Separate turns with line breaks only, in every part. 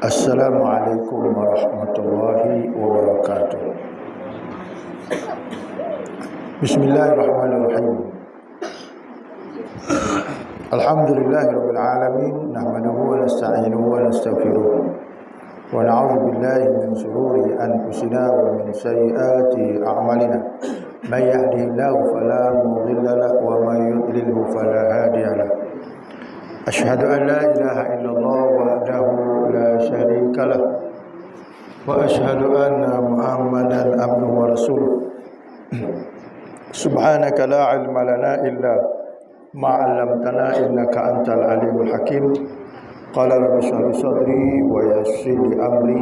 Assalamualaikum warahmatullahi wabarakatuh. Bismillahirrahmanirrahim. Alhamdulillahirabbil alamin, nahmaduhu wa nasta'inuhu wa nastaghfiruh. Wa na'udzu billahi min shururi anfusina wa min sayyiati a'malina. May yahdihillahu fala mudilla lahu wa may yudlilhu fala hadiya lahu. Asyhadu an la ilaha illallah wahdahu la syarika lah wa asyhadu anna Muhammadan abduhu wa rasuluh. Subhanaka la ilma lana illa ma 'allamtana innaka antal alimul hakim. Qala rabbi shrah li sadri wa yassir li amri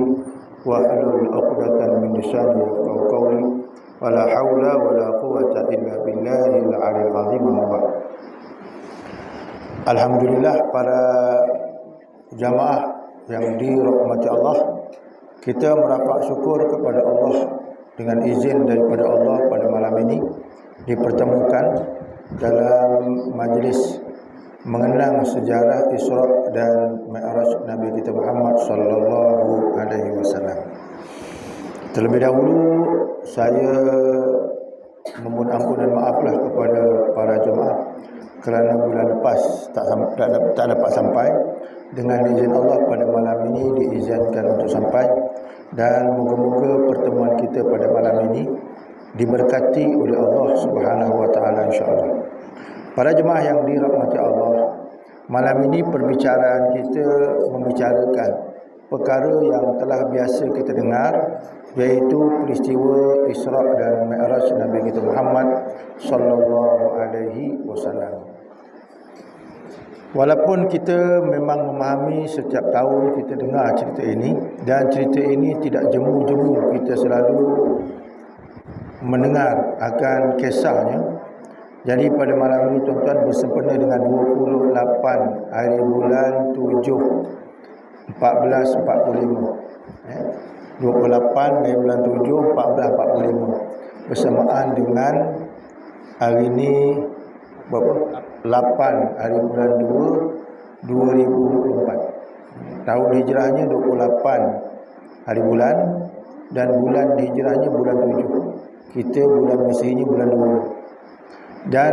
wa hlul 'uqdatam min lisani yafqahu qawli. Wala haula wala quwwata illa billahil 'aliyyil 'azim. Alhamdulillah, para jamaah yang dirahmati Allah, kita merapat syukur kepada Allah dengan izin daripada Allah pada malam ini dipertemukan dalam majlis mengenang sejarah Isra dan Mi'raj Nabi kita Muhammad sallallahu alaihi wasallam. Terlebih dahulu saya memohon ampun dan maaflah kepada para jemaah kerana bulan lepas tak dapat sampai. Dengan izin Allah pada malam ini diizinkan untuk sampai, dan moga-moga pertemuan kita pada malam ini diberkati oleh Allah Subhanahu wa taala insya-Allah. Para jemaah yang dirahmati Allah, malam ini perbicaraan kita membicarakan perkara yang telah biasa kita dengar, iaitu peristiwa Isra dan Mi'raj Nabi kita Muhammad sallallahu alaihi wasallam. Walaupun kita memang memahami setiap tahun kita dengar cerita ini, dan cerita ini tidak jemu-jemu kita selalu mendengar akan kisahnya. Jadi pada malam ini tuan-tuan bersempena dengan 28 hari bulan 7 1445. 28 hari bulan 7 1445 bersamaan dengan hari ini berapa? 8 hari bulan 2 2024. Tahun hijrahnya 28 hari bulan, dan bulan hijrahnya bulan 7. Kita bulan Masihinya bulan 2. Dan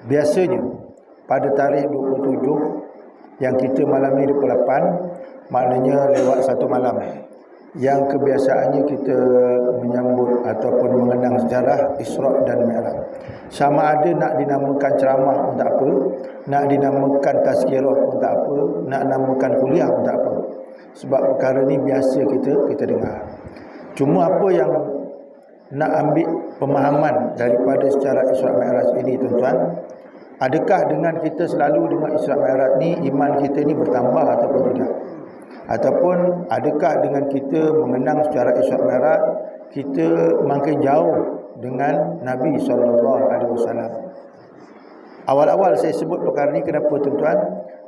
biasanya pada tarikh 27 yang kita malam ni 28, maknanya lewat satu malam, yang kebiasaannya kita menyambut ataupun mengenang sejarah Isra dan Mi'raj. Sama ada nak dinamakan ceramah pun tak apa, nak dinamakan tazkirah pun tak apa, nak namakan kuliah pun tak apa. Sebab perkara ni biasa kita dengar. Cuma apa yang nak ambil pemahaman daripada sejarah Isra Mi'raj ini tuan-tuan, adakah dengan kita selalu dengar Isra Mi'raj ni iman kita ni bertambah ataupun tidak? Ataupun adakah dengan kita mengenang sejarah Isra Mi'raj kita makin jauh dengan Nabi SAW? Awal-awal saya sebut perkara ni kenapa tuan-tuan?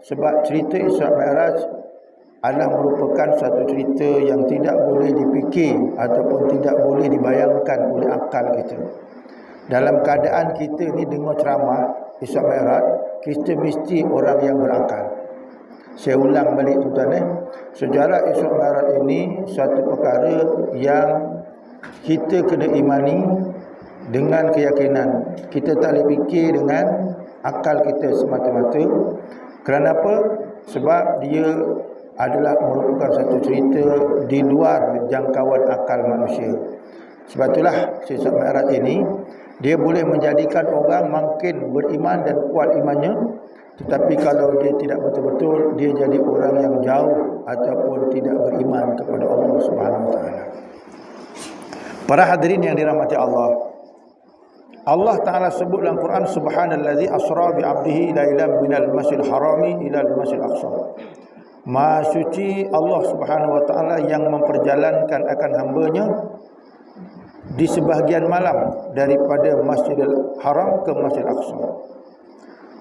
Sebab cerita Isra Mi'raj adalah merupakan satu cerita yang tidak boleh dipikir ataupun tidak boleh dibayangkan oleh akal kita. Dalam keadaan kita ni dengar ceramah Isra Mi'raj, kita mesti orang yang berakal. Saya ulang balik tuan-tuan, sejarah Isra Mi'raj ini satu perkara yang kita kena imani dengan keyakinan. Kita tak boleh fikir dengan akal kita semata-mata. Kerana apa? Sebab dia adalah merupakan satu cerita di luar jangkauan akal manusia. Sebab itulah Isra Mi'raj ini dia boleh menjadikan orang makin beriman dan kuat imannya. Tetapi kalau dia tidak betul-betul, dia jadi orang yang jauh ataupun tidak beriman kepada Allah Subhanahu wa taala. Para hadirin yang dirahmati Allah, Allah Taala sebut dalam Quran, subhanallazi asra bi 'abdihi lailan minal masjidil harami ilal masjidil aqsa. Maha suci Allah Subhanahu wa taala yang memperjalankan akan hamba-Nya di sebahagian malam daripada Masjidil Haram ke Masjidil Aqsa.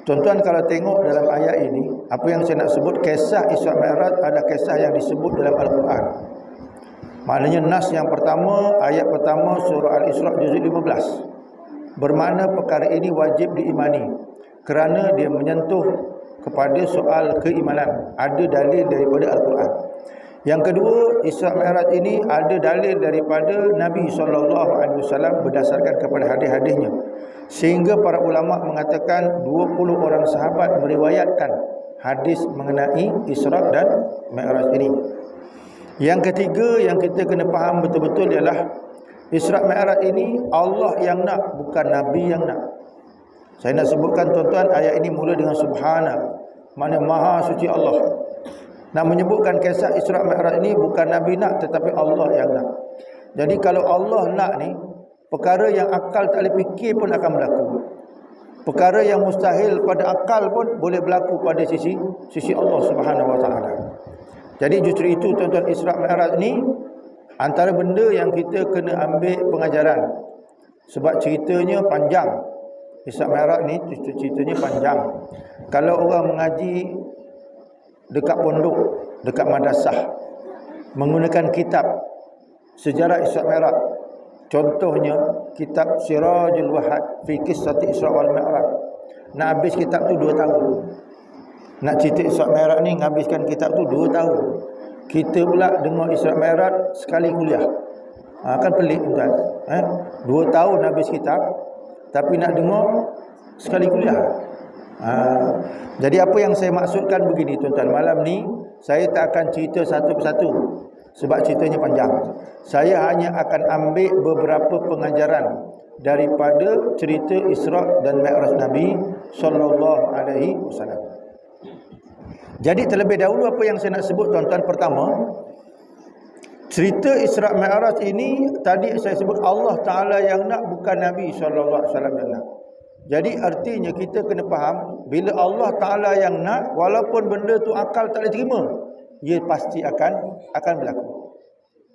Tuan-tuan, kalau tengok dalam ayat ini, apa yang saya nak sebut, kisah Isra Mi'raj adalah kisah yang disebut dalam Al-Quran. Maknanya nas yang pertama, ayat pertama surah Al-Isra juzuk 15. bermakna perkara ini wajib diimani kerana dia menyentuh kepada soal keimanan. Ada dalil daripada Al-Quran. Yang kedua, Isra Mi'raj ini ada dalil daripada Nabi SAW berdasarkan kepada hadis-hadisnya. Sehingga para ulama mengatakan 20 orang sahabat meriwayatkan hadis mengenai Isra dan Mi'raj ini. Yang ketiga yang kita kena faham betul-betul ialah Isra Mi'raj ini Allah yang nak, bukan Nabi yang nak. Saya nak sebutkan tuan-tuan, ayat ini mula dengan Subhana, mana Maha Suci Allah. Nak menyebutkan kisah Isra Mi'raj ini bukan Nabi nak, tetapi Allah yang nak. Jadi kalau Allah nak ni, perkara yang akal tak boleh fikir pun akan berlaku. Perkara yang mustahil pada akal pun boleh berlaku pada sisi Allah Subhanahu Wa Taala. Jadi justru itu tuan-tuan, Isra Mi'raj ni antara benda yang kita kena ambil pengajaran. Sebab ceritanya panjang. Isra Mi'raj ni ceritanya panjang. Kalau orang mengaji dekat pondok, dekat madrasah, menggunakan kitab sejarah Isra Mi'raj, contohnya kitab Sirajul Wahad fi Qissati Isra wal Mi'raj, nak habis kitab tu 2 tahun. Nak cerita Isra Mi'raj ni habiskan kitab tu 2 tahun. Kita pula dengar Isra Mi'raj sekali kuliah. Kan pelik tuan. 2 tahun habis kitab, tapi nak dengar sekali kuliah. Jadi apa yang saya maksudkan begini tuan-tuan, malam ni saya tak akan cerita satu persatu sebab ceritanya panjang. Saya hanya akan ambil beberapa pengajaran daripada cerita Isra dan Mi'raj Nabi sallallahu alaihi wasallam. Jadi terlebih dahulu apa yang saya nak sebut tuan-tuan, pertama, cerita Isra Mi'raj ini tadi saya sebut Allah Ta'ala yang nak, bukan Nabi sallallahu alaihi wasallam yang nak. Jadi artinya kita kena faham, bila Allah Ta'ala yang nak, walaupun benda tu akal tak boleh terima, ia pasti akan berlaku.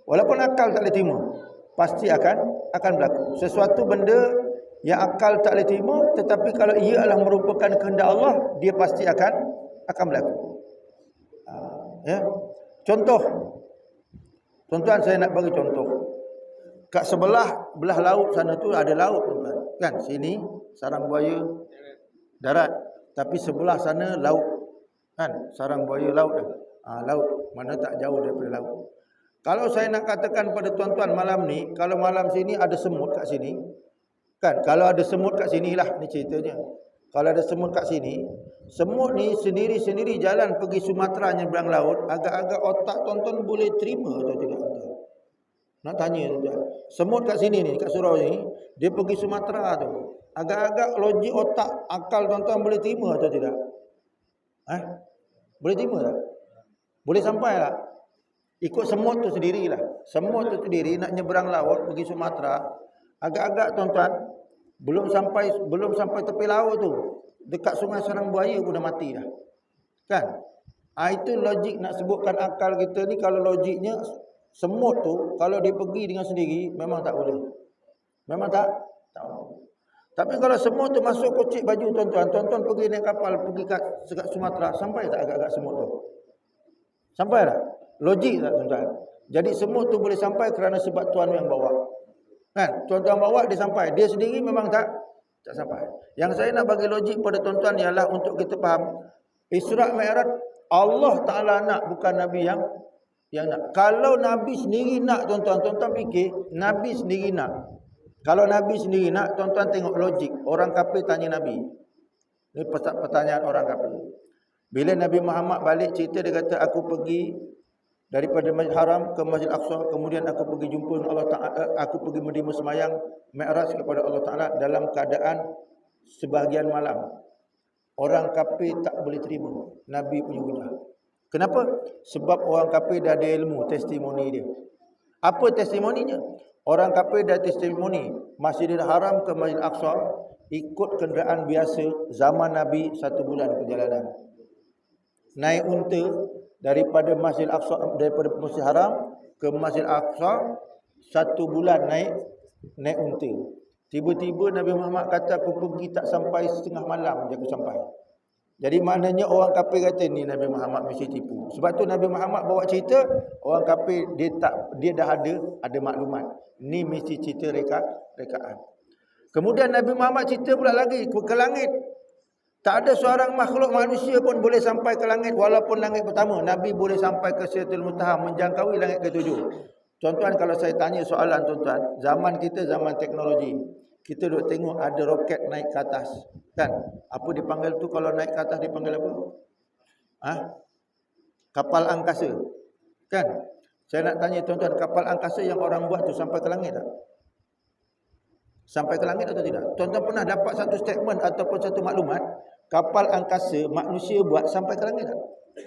Walaupun akal tak boleh terima, pasti akan berlaku. Sesuatu benda yang akal tak boleh terima, tetapi kalau ia adalah merupakan kehendak Allah, dia pasti akan berlaku. Ya. Contoh, tuan-tuan, saya nak bagi contoh. Kat belah laut sana tu ada laut tuan-tuan. Kan sini sarang buaya darat, tapi sebelah sana laut. Kan sarang buaya laut dah. Laut mana tak jauh daripada laut. Kalau saya nak katakan pada tuan-tuan malam ni, kalau malam sini ada semut kat sini, kan kalau ada semut kat sinilah ni ceritanya. Kalau ada semut kat sini, semut ni sendiri-sendiri jalan pergi Sumatera nyeberang laut, agak-agak otak tuan-tuan boleh terima atau tidak? Nak tanya tuan-tuan. Semut kat sini ni, kat surau ni, dia pergi Sumatera tu. Agak-agak logik otak akal tuan-tuan boleh terima atau tidak? Boleh terima tak? Boleh sampai tak? Ikut semut tu sendirilah. Semut tu sendiri nak nyeberang laut pergi Sumatera, agak-agak tuan-tuan belum sampai tepi laut tu, dekat sungai Sarang Buaya pun dah mati dah. Kan? Itu logik nak sebutkan akal kita ni. Kalau logiknya semut tu kalau dia pergi dengan sendiri memang tak boleh. Memang tak boleh. Tapi kalau semut tu masuk kocik baju tuan-tuan pergi naik kapal pergi kat Sumatera, sampai tak agak-agak semut tu? Sampai tak? Logik tak tuan-tuan? Jadi semut tu boleh sampai kerana sebab tuan yang bawa. Kan? Tuan-tuan bawa dia sampai. Dia sendiri memang tak sampai. Yang saya nak bagi logik pada tuan-tuan ialah untuk kita faham Isra Mi'raj Allah Ta'ala nak, bukan Nabi yang nak. Kalau Nabi sendiri nak tuan-tuan fikir Nabi sendiri nak. Kalau Nabi sendiri nak, tuan-tuan tengok logik. Orang kafir tanya Nabi. Ini pertanyaan orang kafir. Bila Nabi Muhammad balik cerita, dia kata aku pergi daripada Masjid Haram ke Masjid Aqsa, kemudian aku pergi jumpa dengan Allah Ta'ala, aku pergi berdiri sembahyang Mi'raj kepada Allah Ta'ala dalam keadaan sebahagian malam. Orang kafir tak boleh terima Nabi punya hujah. Kenapa? Sebab orang kafir dah ada ilmu, testimoni dia. Apa testimoninya? Orang kafir dah testimoni Masjidil Haram ke Masjid Aqsa ikut kenderaan biasa zaman Nabi 1 bulan perjalanan. Naik unta daripada Masjid Aqsa, daripada Masjid Haram ke Masjid Aqsa 1 bulan naik unta. Tiba-tiba Nabi Muhammad kata aku pergi tak sampai setengah malam je aku sampai. Jadi maknanya orang kafir kata ni Nabi Muhammad mesti tipu. Sebab tu Nabi Muhammad bawa cerita, orang kafir dia dah ada maklumat. Ni mesti cerita rekaan. Kemudian Nabi Muhammad cerita pula lagi ke langit. Tak ada seorang makhluk manusia pun boleh sampai ke langit walaupun langit pertama. Nabi boleh sampai ke Sidratul Muntaha, menjangkaui langit ke-7. Tuan-tuan, kalau saya tanya soalan tuan-tuan, zaman kita zaman teknologi. Kita duk tengok ada roket naik ke atas. Kan? Apa dipanggil tu kalau naik ke atas dipanggil apa? Kapal angkasa. Kan? Saya nak tanya tuan-tuan, kapal angkasa yang orang buat tu sampai ke langit tak? Sampai ke langit atau tidak? Tuan-tuan pernah dapat satu statement ataupun satu maklumat, kapal angkasa manusia buat sampai ke langit tak?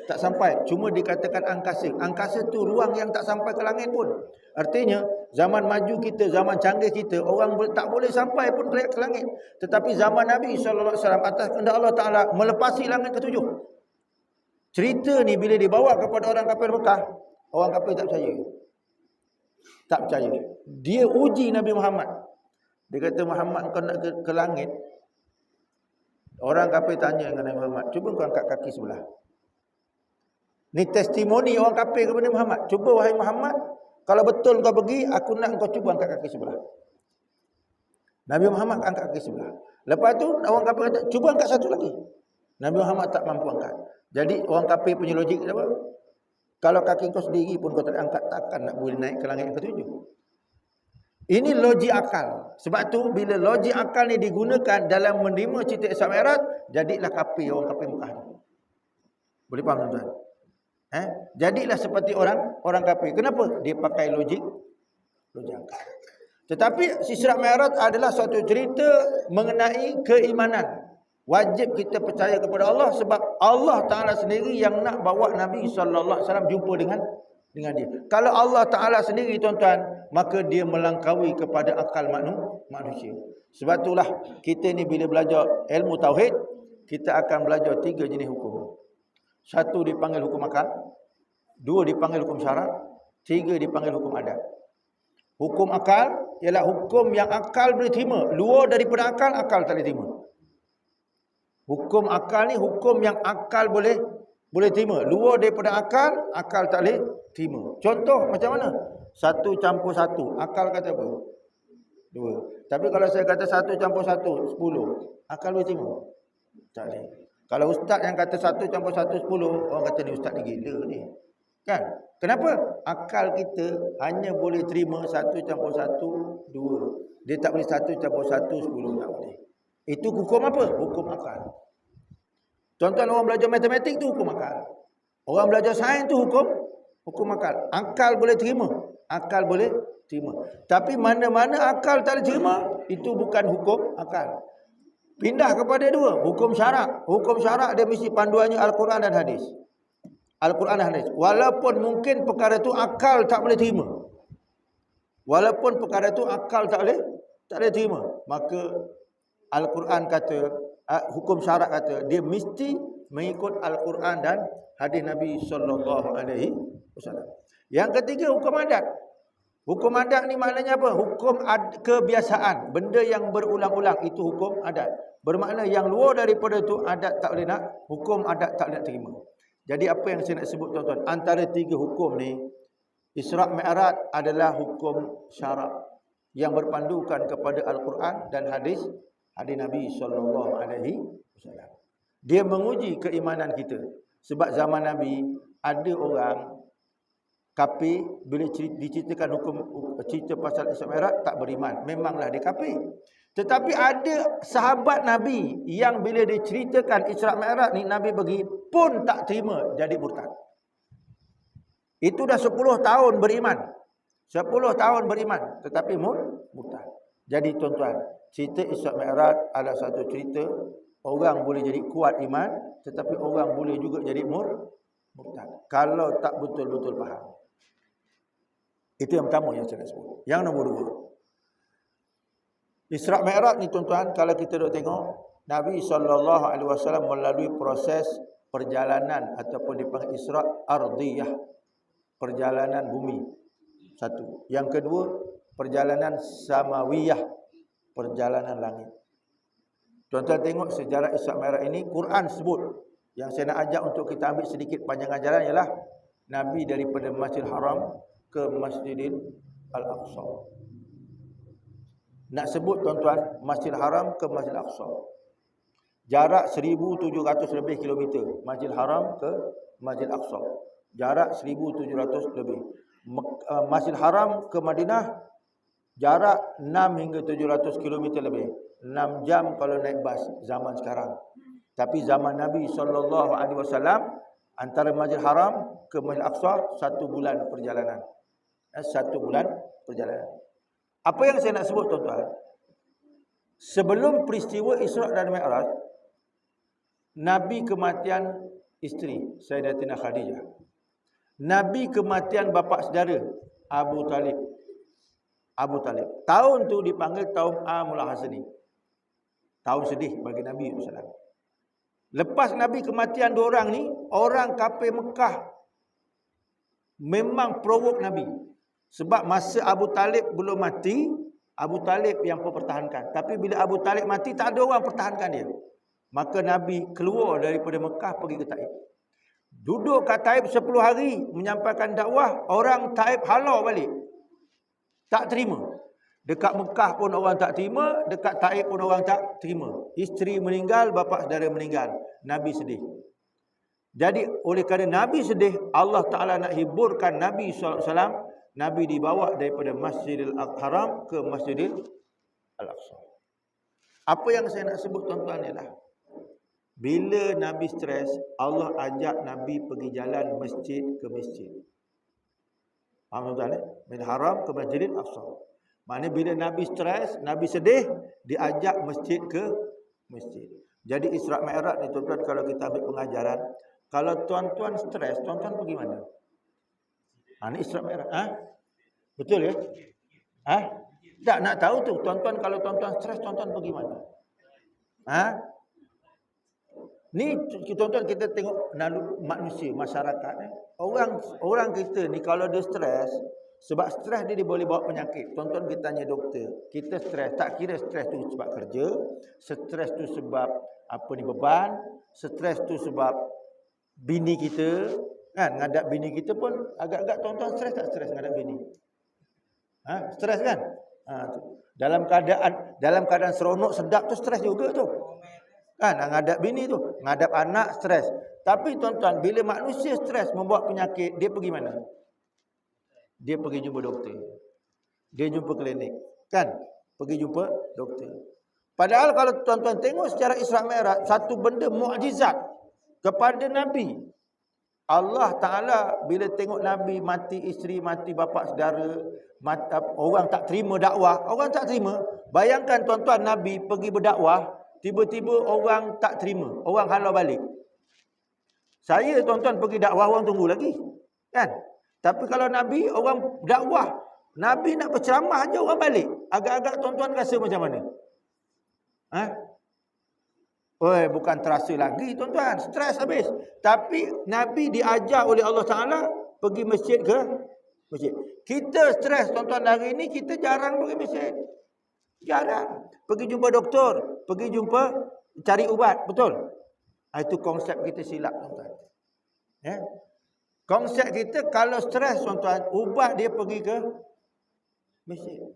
Tak sampai. Cuma dikatakan angkasa. Angkasa tu ruang yang tak sampai ke langit pun. Artinya, zaman maju kita, zaman canggih kita, orang tak boleh sampai pun ke langit. Tetapi zaman Nabi SAW atas kehendak Allah Ta'ala melepasi langit ke-7. Cerita ni bila dibawa kepada orang kafir Mekah, orang kafir tak percaya. Tak percaya. Dia uji Nabi Muhammad. Dia kata, Muhammad kau nak ke langit. Orang kafir tanya dengan Nabi Muhammad, cuba kau angkat kaki sebelah. Ni testimoni orang kafir kepada Muhammad. Cuba wahai Muhammad, kalau betul kau pergi, aku nak kau cuba angkat kaki sebelah. Nabi Muhammad angkat kaki sebelah. Lepas tu orang kafir kata, cuba angkat satu lagi. Nabi Muhammad tak mampu angkat. Jadi orang kafir punya logik apa? Kalau kaki kau sendiri pun kau tak angkat, takkan nak boleh naik ke langit yang ke-7. Ini logik akal. Sebab tu bila logik akal ni digunakan dalam menerima cerita Isra Mi'raj, jadilah kafir orang kafir Mekah. Boleh faham tuan-tuan? Jadilah seperti orang kafir. Kenapa? Dia pakai logik akal. Tetapi Isra Mi'raj adalah suatu cerita mengenai keimanan. Wajib kita percaya kepada Allah sebab Allah Ta'ala sendiri yang nak bawa Nabi SAW jumpa dengan dia. Kalau Allah Ta'ala sendiri tuan-tuan, maka dia melangkaui kepada akal manusia. Sebab itulah kita ni bila belajar ilmu tauhid, kita akan belajar 3 jenis hukum. 1 dipanggil hukum akal, 2 dipanggil hukum syarak, 3 dipanggil hukum adat. Hukum akal ialah hukum yang akal boleh terima. Luar daripada akal tak boleh terima. Hukum akal ni hukum yang akal boleh terima. Luar daripada akal tak boleh terima. Contoh macam mana? 1 campur 1. Akal kata apa? 2. Tapi kalau saya kata 1 campur 1, 10. Akal boleh terima? Tak boleh. Kalau ustaz yang kata 1 campur 1, 10, orang kata ni ustaz ni gila ni. Kan? Kenapa? Akal kita hanya boleh terima 1 campur 1, 2. Dia tak boleh 1 campur 1, 10. Tak boleh. Itu hukum apa? Hukum akal. Tuan-tuan, orang belajar matematik tu hukum akal. Orang belajar sains tu hukum akal. Akal boleh terima. Akal boleh terima. Tapi mana-mana akal tak boleh terima, itu bukan hukum akal. Pindah kepada 2, hukum syarak. Hukum syarak dia mesti panduannya Al-Quran dan hadis. Al-Quran dan hadis. Walaupun mungkin perkara tu akal tak boleh terima. Walaupun perkara tu akal tak boleh terima. Maka Al-Quran kata, hukum syarak kata, dia mesti mengikut Al-Quran dan hadis Nabi SAW. Yang ketiga, hukum adat. Hukum adat ni maknanya apa? Hukum kebiasaan. Benda yang berulang-ulang, itu hukum adat. Bermakna yang luar daripada itu, adat tak boleh nak, hukum adat tak boleh nak terima. Jadi apa yang saya nak sebut tuan-tuan, antara 3 hukum ni, Isra Mi'raj adalah hukum syarak yang berpandukan kepada Al-Quran dan hadis Nabi SAW. Dia menguji keimanan kita. Sebab zaman Nabi, ada orang kafir bila diceritakan hukum cerita pasal Isra Mi'raj tak beriman. Memanglah dia kafir. Tetapi ada sahabat Nabi yang bila diceritakan Isra Mi'raj ni Nabi pergi pun tak terima, jadi murtad. Itu dah 10 tahun beriman. 10 tahun beriman tetapi murtad. Jadi tuan-tuan, cerita Isra Mi'raj adalah satu cerita orang boleh jadi kuat iman, tetapi orang boleh juga jadi murtad kalau tak betul-betul faham. Itu yang pertama yang saya nak sebut. Yang nombor 2, Isra Mi'raj ni tuan-tuan, kalau kita dok tengok, Nabi SAW melalui proses perjalanan ataupun dipanggil Isra Ardiyah, perjalanan bumi. 1. Yang kedua, perjalanan Samawiyah, perjalanan langit. Tuan-tuan tengok sejarah Isra Mi'raj ini, Quran sebut. Yang saya nak ajak untuk kita ambil sedikit panjang ajaran ialah Nabi daripada Masjidil Haram ke Masjidil Al-Aqsa. Nak sebut tuan-tuan, Masjidil Haram ke Masjidil Aqsa. Jarak 1,700 lebih kilometer. Masjidil Haram ke Masjidil Aqsa. Jarak 1,700 lebih. Masjidil Haram ke Madinah, jarak 6 hingga 700 kilometer lebih. 6 jam kalau naik bas zaman sekarang. Tapi zaman Nabi SAW, antara Masjidil Haram ke Masjidil Aqsa 1 bulan perjalanan. 1 bulan perjalanan. Apa yang saya nak sebut tuan-tuan, sebelum peristiwa Isra' dan Mi'raj, Nabi kematian isteri Sayyidatina Khadijah. Nabi kematian bapa saudara Abu Talib. Tahun tu dipanggil tahun Amul Hasani. Tahun sedih bagi Nabi SAW. Lepas Nabi kematian dua orang ni, orang kafir Mekah memang provok Nabi. Sebab masa Abu Talib belum mati, Abu Talib yang mempertahankan. Tapi bila Abu Talib mati, tak ada orang pertahankan dia. Maka Nabi keluar daripada Mekah pergi ke Taif. Duduk kat Taif 10 hari menyampaikan dakwah, orang Taif halau balik. Tak terima. Dekat Mekah pun orang tak terima, dekat Taif pun orang tak terima. Isteri meninggal, bapa saudara meninggal. Nabi sedih. Jadi oleh kerana Nabi sedih, Allah Ta'ala nak hiburkan Nabi SAW, Nabi dibawa daripada Masjidil Haram ke Masjidil Al-Aqsa. Apa yang saya nak sebut tuan-tuan ialah, bila Nabi stres, Allah ajak Nabi pergi jalan masjid ke masjid. Faham tuan-tuan? Masjidil Haram ke Masjidil Aqsa. Maknanya bila Nabi stres, Nabi sedih, diajak masjid ke masjid. Jadi Isra' Mi'raj ni tuan-tuan, kalau kita ambil pengajaran, kalau tuan-tuan stres, tuan-tuan pergi mana? Ini Isra' Mi'raj. Betul ya? Tak nak tahu tu. Tuan-tuan, kalau tuan-tuan stres, tuan-tuan pergi mana? Ni tuan-tuan, kita tengok manusia, masyarakat. Orang kita ni kalau dia stres, sebab stres dia boleh bawa penyakit. Tuan-tuan, kita tanya doktor. Kita stres, tak kira stres tu sebab kerja, stres tu sebab beban, stres tu sebab bini kita, kan, ngadap bini kita pun agak-agak tuan-tuan stres tak stres ngadap bini? Stres kan? Dalam keadaan seronok sedap tu stres juga tu. Kan, ngadap bini tu, ngadap anak stres. Tapi tuan-tuan, bila manusia stres membawa penyakit, dia pergi mana? Dia pergi jumpa doktor. Dia jumpa klinik. Kan? Pergi jumpa doktor. Padahal kalau tuan-tuan tengok secara Isra' Mi'raj, satu benda mukjizat kepada Nabi. Allah Ta'ala bila tengok Nabi mati isteri, mati bapa saudara, orang tak terima dakwah, orang tak terima. Bayangkan tuan-tuan, Nabi pergi berdakwah, tiba-tiba orang tak terima, orang halau balik. Saya tuan-tuan pergi dakwah, orang tunggu lagi. Kan? Tapi kalau Nabi, orang dakwah, Nabi nak berceramah aja orang balik. Agak-agak tuan-tuan rasa macam mana? Bukan terasa lagi tuan-tuan, stres habis. Tapi Nabi diajar oleh Allah Ta'ala pergi masjid ke masjid. Kita stres tuan-tuan hari ini, kita jarang pergi masjid. Jarang. Pergi jumpa doktor, pergi jumpa cari ubat, betul? Itu konsep kita silap tuan-tuan. Konsep kita kalau stres tuan-tuan, ubat dia pergi ke masjid.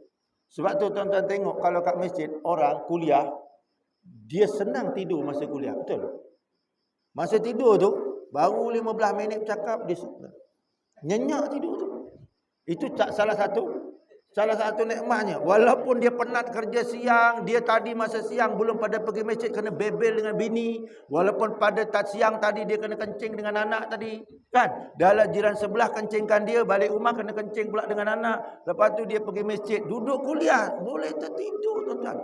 Sebab tu tuan-tuan tengok kalau kat masjid orang kuliah, dia senang tidur masa kuliah, betul? Masa tidur tu, baru 15 minit bercakap, dia nyenyak tidur tu. Itu tak salah satu nikmatnya. Walaupun dia penat kerja siang, dia tadi masa siang belum pada pergi masjid kena bebel dengan bini. Walaupun pada siang tadi dia kena kencing dengan anak tadi. Kan? Dalam jiran sebelah kencingkan dia, balik rumah kena kencing pula dengan anak. Lepas tu dia pergi masjid, duduk kuliah, boleh tertidur tuan-tuan.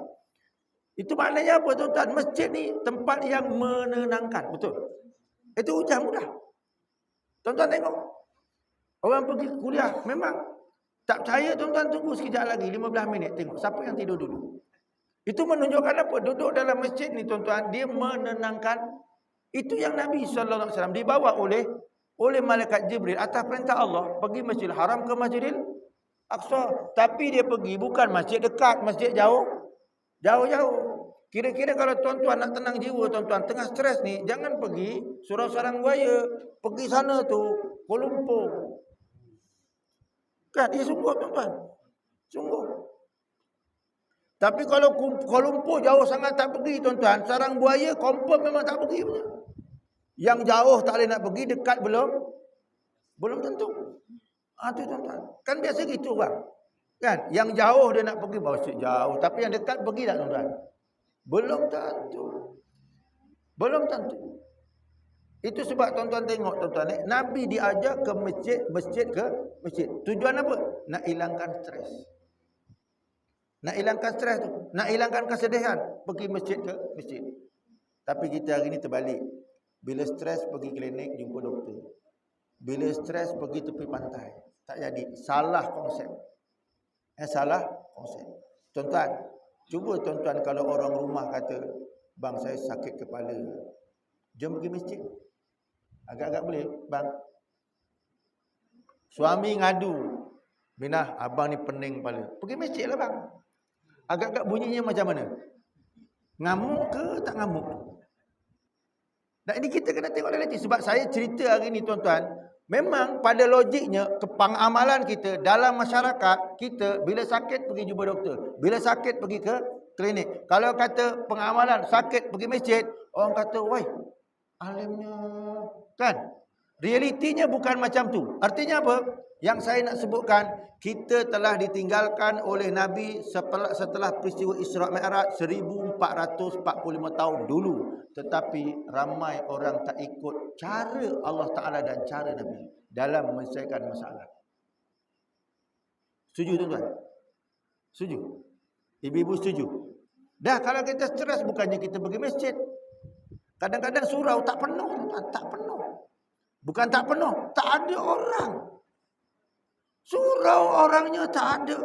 Itu maknanya apa tuan-tuan? Masjid ni tempat yang menenangkan, betul? Itu hujah mudah. Tuan-tuan tengok. Orang pergi kuliah, memang tak percaya tuan-tuan, tunggu sekejap lagi 15 minit, tengok siapa yang tidur dulu. Itu menunjukkan apa? Duduk dalam masjid ni tuan-tuan, dia menenangkan. Itu yang Nabi SAW dibawa oleh malaikat Jibril atas perintah Allah pergi Masjidil Haram ke Masjidil Aqsa. Tapi dia pergi bukan masjid dekat, masjid jauh-jauh. Kira-kira kalau tuan-tuan nak tenang jiwa tuan-tuan, tengah stres ni, jangan pergi Surau Sarang Buaya, pergi sana tu Kuala Lumpur. Kan, sungguh tuan-tuan. Sungguh. Tapi kalau Kuala Lumpur jauh sangat tak pergi tuan-tuan. Sarang Buaya confirm memang tak pergi punya. Yang jauh tak boleh nak pergi, dekat belum? Belum tentu. Tu tuan-tuan. Kan biasa gitu bang. Kan? Yang jauh dia nak pergi, bawa jauh. Tapi yang dekat pergi tak tuan-tuan? Belum tentu. Belum tentu. Itu sebab tuan-tuan tengok tuan-tuan, Nabi diajar ke masjid ke masjid. Tujuan apa? Nak hilangkan stres. Nak hilangkan stres tu, nak hilangkan kesedihan, pergi masjid ke masjid. Tapi kita hari ni terbalik. Bila stres pergi klinik jumpa doktor. Bila stres pergi tepi pantai. Tak jadi. Salah konsep. Salah konsep. Tuan-tuan, cuba tuan-tuan kalau orang rumah kata, bang saya sakit kepala, jom pergi masjid. Agak-agak boleh, bang. Suami ngadu, Minah, abang ni pening kepala. Pergi masjid lah bang. Agak-agak bunyinya macam mana? Ngamuk ke tak ngamuk? Dan ini kita kena tengok realiti. Sebab saya cerita hari ni tuan-tuan, memang pada logiknya, pengamalan kita dalam masyarakat, kita bila sakit pergi jumpa doktor. Bila sakit pergi ke klinik. Kalau kata pengamalan sakit pergi masjid, orang kata, woi, alimnya. Kan? Realitinya bukan macam tu. Artinya apa? Yang saya nak sebutkan, kita telah ditinggalkan oleh Nabi setelah peristiwa Isra' Mi'raj 1445 tahun dulu. Tetapi ramai orang tak ikut cara Allah Ta'ala dan cara Nabi dalam menyelesaikan masalah. Setuju tuan-tuan? Setuju? Ibu-ibu setuju? Dah kalau kita stres bukannya kita pergi masjid. Kadang-kadang surau tak penuh tuan-tuan, tak penuh. Bukan tak penuh, tak ada orang. Surau orangnya tak ada.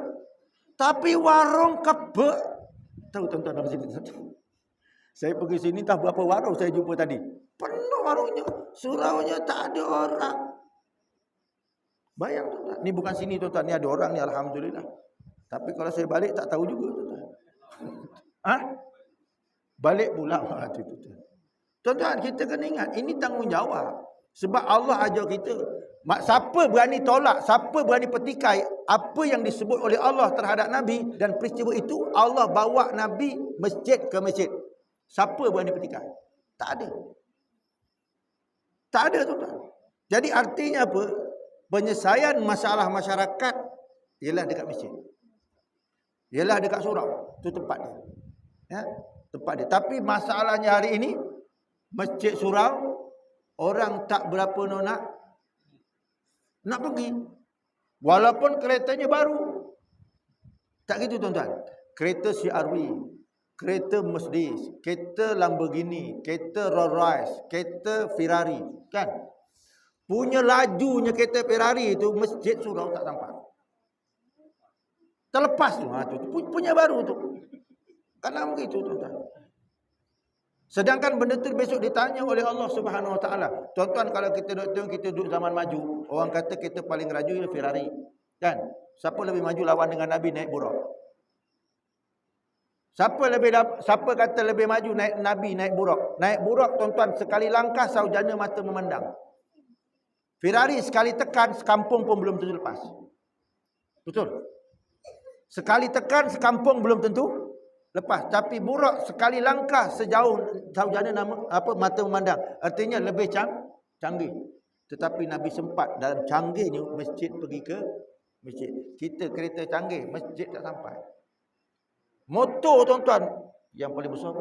Tapi warung kebek. Tahu tuan-tuan apa cerita? Saya pergi sini tak berapa warung saya jumpa tadi. Penuh warungnya. Suraunya tak ada orang. Bayang tuan-tuan. Ni bukan sini tuan-tuan. Ni ada orang ni alhamdulillah. Tapi kalau saya balik tak tahu juga tuan-tuan. Balik pula. Tuan-tuan kita kena ingat. Ini tanggungjawab. Sebab Allah ajar kita. Siapa berani tolak, siapa berani petikai apa yang disebut oleh Allah terhadap Nabi dan peristiwa itu, Allah bawa Nabi masjid ke masjid. Siapa berani petikai? Tak ada. Tak ada tuan-tuan. Jadi artinya apa? Penyelesaian masalah masyarakat ialah dekat masjid. Ialah dekat surau. Itu tempat dia. Ya, tempat dia. Tapi masalahnya hari ini, masjid surau, orang tak berapa nak pergi. Walaupun keretanya baru. Tak gitu tuan-tuan. Kereta CR-V, kereta Mercedes, kereta Lamborghini, kereta Rolls Royce, kereta Ferrari. Kan? Punya lajunya kereta Ferrari itu, masjid surau tak sampai. Terlepas tu. Punya baru tu. Kadang begitu tuan-tuan. Sedangkan benda tu besok ditanya oleh Allah Subhanahu Wa Taala. Tuan-tuan kalau kita duduk zaman maju, orang kata kita paling raju ialah Ferrari. Kan? Siapa lebih maju lawan dengan Nabi naik burak? Siapa kata lebih maju naik Nabi naik burak? Naik burak tuan-tuan sekali langkah saujana mata memandang. Ferrari sekali tekan sekampung pun belum tentu lepas. Betul? Sekali tekan sekampung belum tentu lepas. Tapi burak sekali langkah sejauh saujana mata memandang. Artinya lebih canggih. Tetapi Nabi sempat dalam canggihnya masjid pergi ke masjid. Kita kereta canggih, masjid tak sampai. Motor tuan-tuan yang paling besar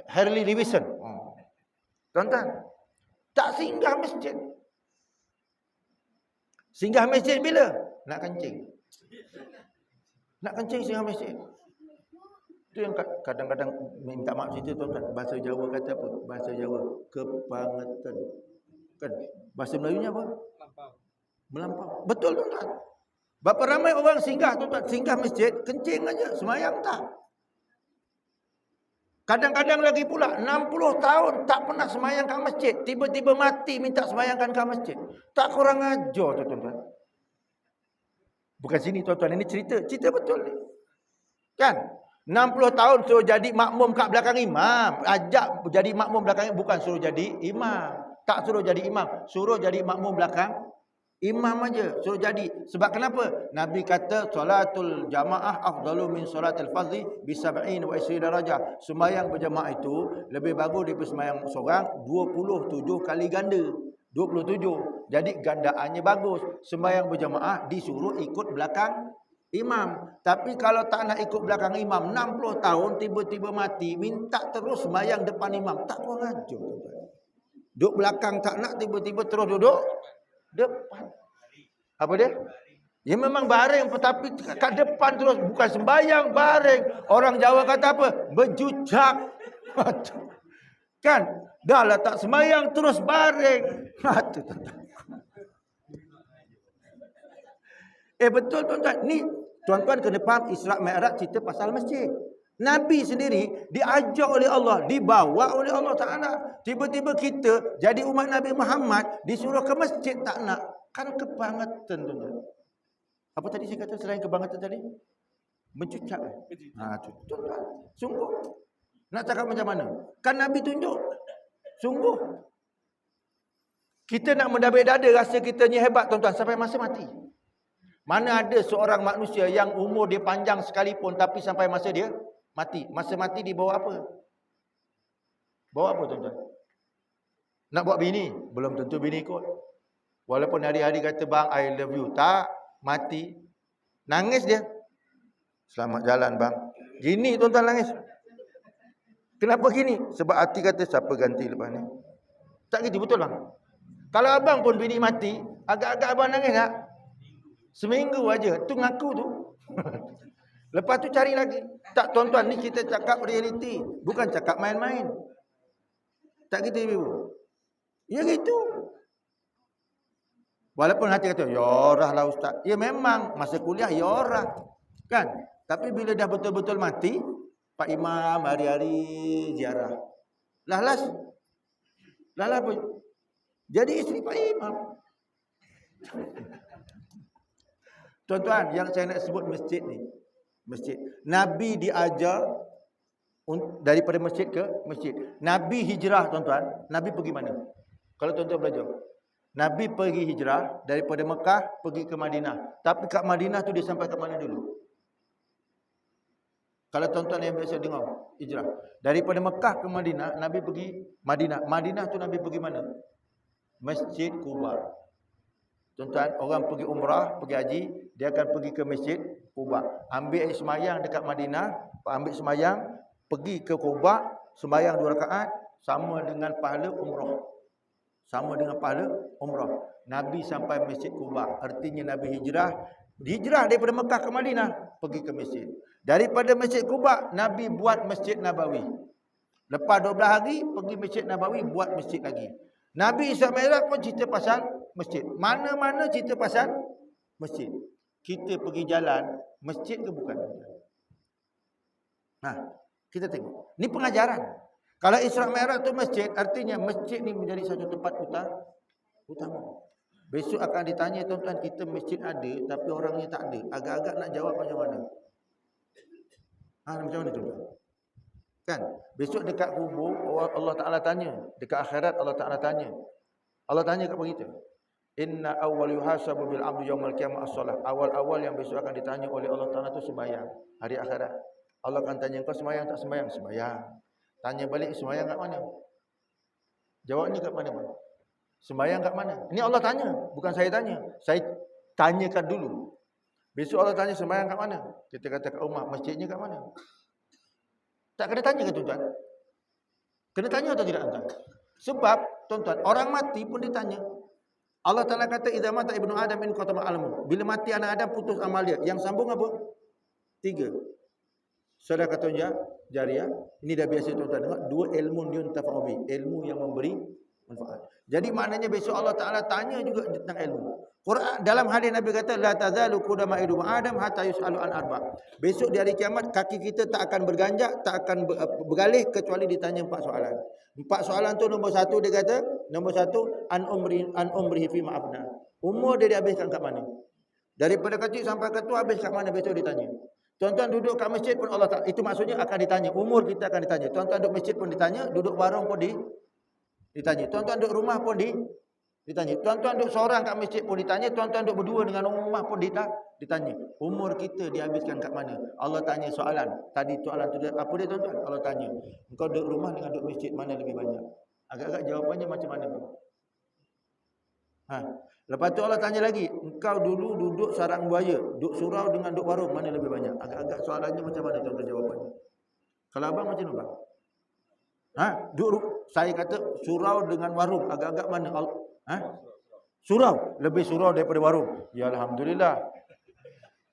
Harley Davidson. Tuan-tuan, tak singgah masjid. Singgah masjid bila? Nak kencing. Nak kencing singgah masjid. Itu yang kadang-kadang minta maaf cerita tuan-tuan. Bahasa Jawa kata apa? Bahasa Jawa kebangetan. Kan? Bahasa Melayunya apa? Melampau. Betul tuan-tuan. Berapa ramai orang singgah tuan-tuan, singgah masjid, kencing aja, semayang tak. Kadang-kadang lagi pula 60 tahun tak pernah semayang kat masjid, tiba-tiba mati minta semayangkan kat masjid. Tak kurang ajar tuan-tuan. Bukan sini tuan-tuan, ini cerita betul ni. Kan? 60 tahun suruh jadi makmum kat belakang imam. Ajak jadi makmum belakang, bukan suruh jadi imam. Tak suruh jadi imam, suruh jadi makmum belakang Imam aja suruh jadi. Sebab kenapa? Nabi kata solatul jamaah afdalu min solatil fardhi bi 70 wa 20 darajah. Sembahyang berjamaah itu lebih bagus daripada sembahyang seorang 27 kali ganda. 27. Jadi gandaannya bagus. Sembahyang berjamaah disuruh ikut belakang imam. Tapi kalau tak nak ikut belakang imam 60 tahun tiba-tiba mati, minta terus sembahyang depan imam. Tak kurang ajar. Duduk belakang tak nak, tiba-tiba terus duduk depan. Apa dia? Ya memang baring, tetapi kat depan terus, bukan sembahyang, baring. Orang Jawa kata apa? Berjucak. Kan? Dah lah tak sembahyang terus baring. Betul tuan-tuan. Ni tuan-tuan kena faham Isra' Mi'raj cerita pasal masjid. Nabi sendiri diajak oleh Allah, dibawa oleh Allah Ta'ala. Tiba-tiba kita jadi umat Nabi Muhammad disuruh ke masjid tak nak. Kan kebangetan tuan-tuan. Apa tadi saya kata selain kebangetan tadi? Mencucak. Tuan-tuan. Sungguh. Nak cakap macam mana? Kan Nabi tunjuk. Sungguh. Kita nak mendabik dada rasa kita ni hebat tuan-tuan sampai masa mati. Mana ada seorang manusia yang umur dia panjang sekalipun tapi sampai masa dia mati. Masa mati dia bawa apa? Bawa apa tuan-tuan? Nak buat bini? Belum tentu bini ikut. Walaupun hari-hari kata bang I love you. Tak. Mati. Nangis dia. Selamat jalan bang. Gini tuan-tuan nangis. Kenapa gini? Sebab hati kata siapa ganti lepas ni. Tak gitu betul bang? Kalau abang pun bini mati, agak-agak abang nangis tak? Seminggu aja. Tu ngaku tu. Lepas tu cari lagi. Tak tuan-tuan, ni kita cakap realiti. Bukan cakap main-main. Tak gitu ibu. Ya gitu. Walaupun hati kata, yorah lah ustaz. Ya memang, masa kuliah yorah. Kan? Tapi bila dah betul-betul mati, Pak Imam hari-hari ziarah. Lahlas pun. Jadi isteri Pak Imam. Tuan-tuan, yang saya nak sebut masjid ni. Masjid. Nabi diajar daripada masjid ke masjid. Nabi hijrah tuan-tuan. Nabi pergi mana? Kalau tuan-tuan belajar. Nabi pergi hijrah daripada Mekah pergi ke Madinah. Tapi kat Madinah tu dia sampai ke mana dulu? Kalau tuan-tuan yang biasa dengar hijrah. Daripada Mekah ke Madinah, Nabi pergi Madinah. Madinah tu Nabi pergi mana? Masjid Quba. Tuan-tuan, orang pergi umrah, pergi haji, dia akan pergi ke Masjid Quba. Ambil air semayang dekat Madinah, ambil semayang, pergi ke Quba, semayang 2 rakaat, sama dengan pahala umrah. Sama dengan pahala umrah. Nabi sampai Masjid Quba. Artinya Nabi hijrah daripada Mekah ke Madinah, pergi ke masjid. Daripada Masjid Quba, Nabi buat Masjid Nabawi. Lepas 12 hari, pergi Masjid Nabawi, buat masjid lagi. Nabi Isra' Mi'raj pun cerita pasal masjid. Mana-mana cerita pasal masjid. Kita pergi jalan, masjid ke bukan? Kita tengok. Ni pengajaran. Kalau Isra' Mi'raj tu masjid, artinya masjid ni menjadi satu tempat utama. Besok akan ditanya tuan-tuan, kita masjid ada tapi orangnya tak ada. Agak-agak nak jawab macam mana? Macam mana tuan-tuan? Kan? Besok dekat kubur Allah Ta'ala tanya. Dekat akhirat Allah Ta'ala tanya. Allah tanya kepada kita. Inna awwal yuhasabu bil abdi yaumal qiyamah as-salah. Awal-awal yang besok akan ditanya oleh Allah Ta'ala tu sembahyang. Hari akhirat. Allah akan tanya kau sembahyang tak sembahyang? Sembahyang. Tanya balik sembahyang kat mana? Jawabnya kat mana bang? Sembahyang kat mana? Ini Allah tanya. Bukan saya tanya. Saya tanyakan dulu. Besok Allah tanya sembahyang kat mana? Kita kata kat rumah. Masjidnya kat mana? Tak kena tanya ke tuan-tuan? Kena tanya atau tidak tuan-tuan? Sebab tuan-tuan, orang mati pun ditanya. Allah Ta'ala kata, idza mata ibnu Adam in qatama almu. Bila mati anak Adam putus amal dia. Yang sambung apa? 3. Sedekah jariah. Ini dah biasa tuan-tuan dengar. 2 ilmu yuntafa'u bi. Ilmu yang memberi manfaat. Jadi maknanya besok Allah Ta'ala tanya juga tentang ilmu. Quran dalam hadis Nabi kata la tazalu qudama ibnu Adam hatta yus'alu an arba. Besok di hari kiamat kaki kita tak akan berganjak, tak akan bergalih kecuali ditanya 4 soalan. 4 soalan tu nombor 1 dia kata, nombor 1 an umrihi fi ma'afna. Umur dia dihabiskan kat mana? Daripada kecil sampai ke tua habis kat mana besok ditanya. Tuan-tuan duduk kat masjid pun Allah Ta'ala, itu maksudnya akan ditanya. Umur kita akan ditanya. Tuan-tuan duduk masjid pun ditanya, duduk warung pun ditanya. Tuan-tuan duduk rumah pun Ditanya. Tuan-tuan duduk seorang kat masjid pun ditanya. Tuan-tuan duduk berdua dengan rumah pun ditanya. Umur kita dihabiskan kat mana? Allah tanya soalan. Tadi soalan tu apa dia tuan-tuan? Allah tanya. Engkau duduk rumah dengan duduk masjid mana lebih banyak? Agak-agak jawapannya macam mana? Lepas tu Allah tanya lagi. Engkau dulu duduk sarang buaya. Duduk surau dengan duduk warung. Mana lebih banyak? Agak-agak soalannya macam mana tuan-tuan jawapannya? Kalau abang macam mana bang? Duduk. Saya kata surau dengan warung. Agak-agak mana? Surau. Lebih surau daripada warung. Ya Alhamdulillah.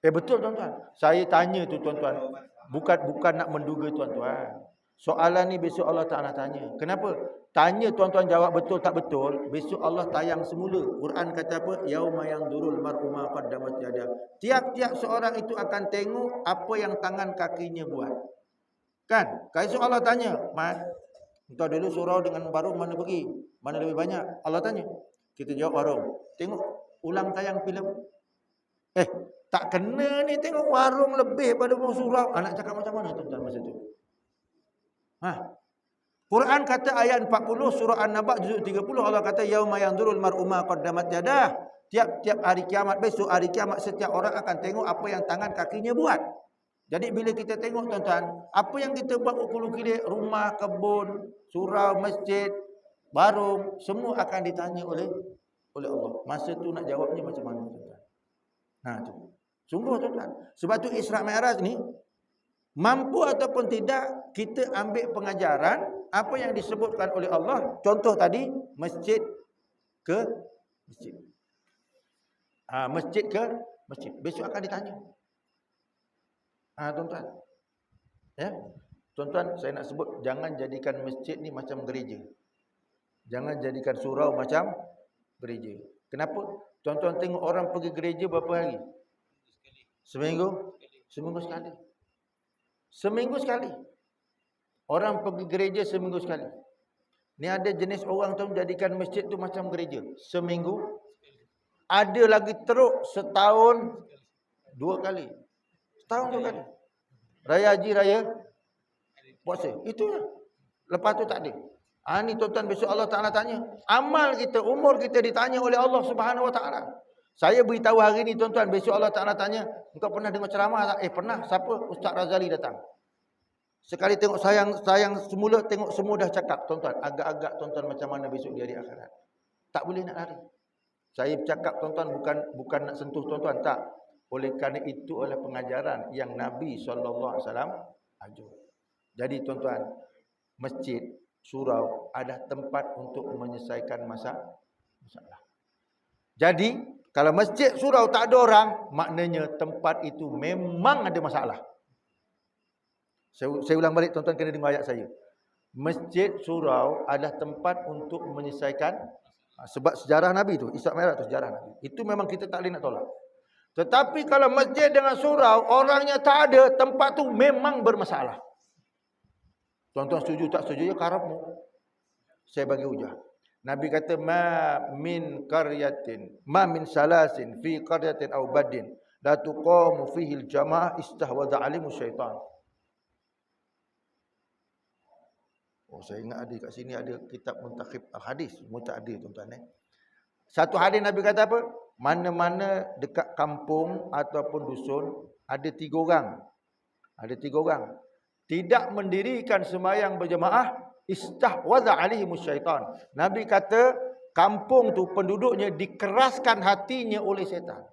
Betul tuan-tuan. Saya tanya tu tuan-tuan. Bukan nak menduga tuan-tuan. Soalan ni besok Allah Ta'ala tanya. Kenapa? Tanya tuan-tuan jawab betul tak betul. Besok Allah tayang semula. Quran kata apa? Yauma yanzurul mar'u ma qaddamat yadah. Tiap-tiap seorang itu akan tengok apa yang tangan kakinya buat. Kan? Besok Allah tanya. Engkau dulu surau dengan warung mana pergi? Mana lebih banyak? Allah tanya. Kita jawab warung. Tengok ulang tayang filem. Tak kena ni tengok warung lebih pada surau. Nak cakap macam mana tuan-tuan masa tu? Quran kata ayat 40 surah An-Naba juzuk 30 Allah kata yauma yanzurul mar'u ma qaddamat yadah. Tiap-tiap hari kiamat besok hari kiamat setiap orang akan tengok apa yang tangan kakinya buat. Jadi bila kita tengok tuan-tuan, apa yang kita buat ukul kilik, rumah, kebun, surau, masjid, warung, semua akan ditanya oleh Allah. Masa tu nak jawabnya macam mana tuan-tuan? Tu. Sungguh tuan-tuan. Sebab tu Isra Mi'raj ni mampu ataupun tidak kita ambil pengajaran apa yang disebutkan oleh Allah. Contoh tadi masjid ke masjid. Masjid ke masjid. Besok akan ditanya. Tuan-tuan. Ya. Tuan-tuan, saya nak sebut jangan jadikan masjid ni macam gereja. Jangan jadikan surau macam gereja. Kenapa? Tuan-tuan tengok orang pergi gereja berapa hari? Seminggu? Seminggu sekali. Seminggu sekali. Orang pergi gereja seminggu sekali. Ni ada jenis orang tu jadikan masjid tu macam gereja. Seminggu. Ada lagi teruk setahun 2 kali. Setahun 2 kali. Raya haji, raya puasa. Itulah. Lepas tu tak ada. Ni tuan-tuan besok Allah Ta'ala tanya. Amal kita, umur kita ditanya oleh Allah Subhanahu Wa Ta'ala. Saya beritahu hari ni tuan-tuan, besok Allah Ta'ala tanya, engkau pernah dengar ceramah tak? Pernah. Siapa? Ustaz Razali datang. Sekali tengok sayang semula, tengok semua dah cakap. Tuan-tuan, agak-agak tuan-tuan macam mana besok di hari akhirat. Tak boleh nak lari. Saya bercakap tuan-tuan bukan nak sentuh tuan-tuan. Tak. Oleh kerana itu adalah pengajaran yang Nabi SAW ajar. Jadi tuan-tuan, masjid, surau ada tempat untuk menyelesaikan masalah. Jadi, kalau masjid, surau tak ada orang, maknanya tempat itu memang ada masalah. Saya ulang balik tuan-tuan kena dengar ayat saya. Masjid, surau adalah tempat untuk menyelesaikan sebab sejarah Nabi tu, Isra Mi'raj tu sejarah Nabi. Itu memang kita tak boleh nak tolak. Tetapi kalau masjid dengan surau orangnya tak ada, tempat tu memang bermasalah. Tuan-tuan setuju tak setuju ya karapmu. Saya bagi hujah. Nabi kata ma min salasin fi qaryatin aw badin la tuqamu fihi al-jamaah istahwadha alimu syaitan. Saya ingat ada kat sini ada kitab muntakhib al-hadis, mutaadir tuan-tuan Satu hadis Nabi kata apa? Mana-mana dekat kampung ataupun dusun ada 3 orang. Ada 3 orang. Tidak mendirikan sembahyang berjemaah, istahwadha alaihimus syaitan. Nabi kata kampung tu penduduknya dikeraskan hatinya oleh syaitan.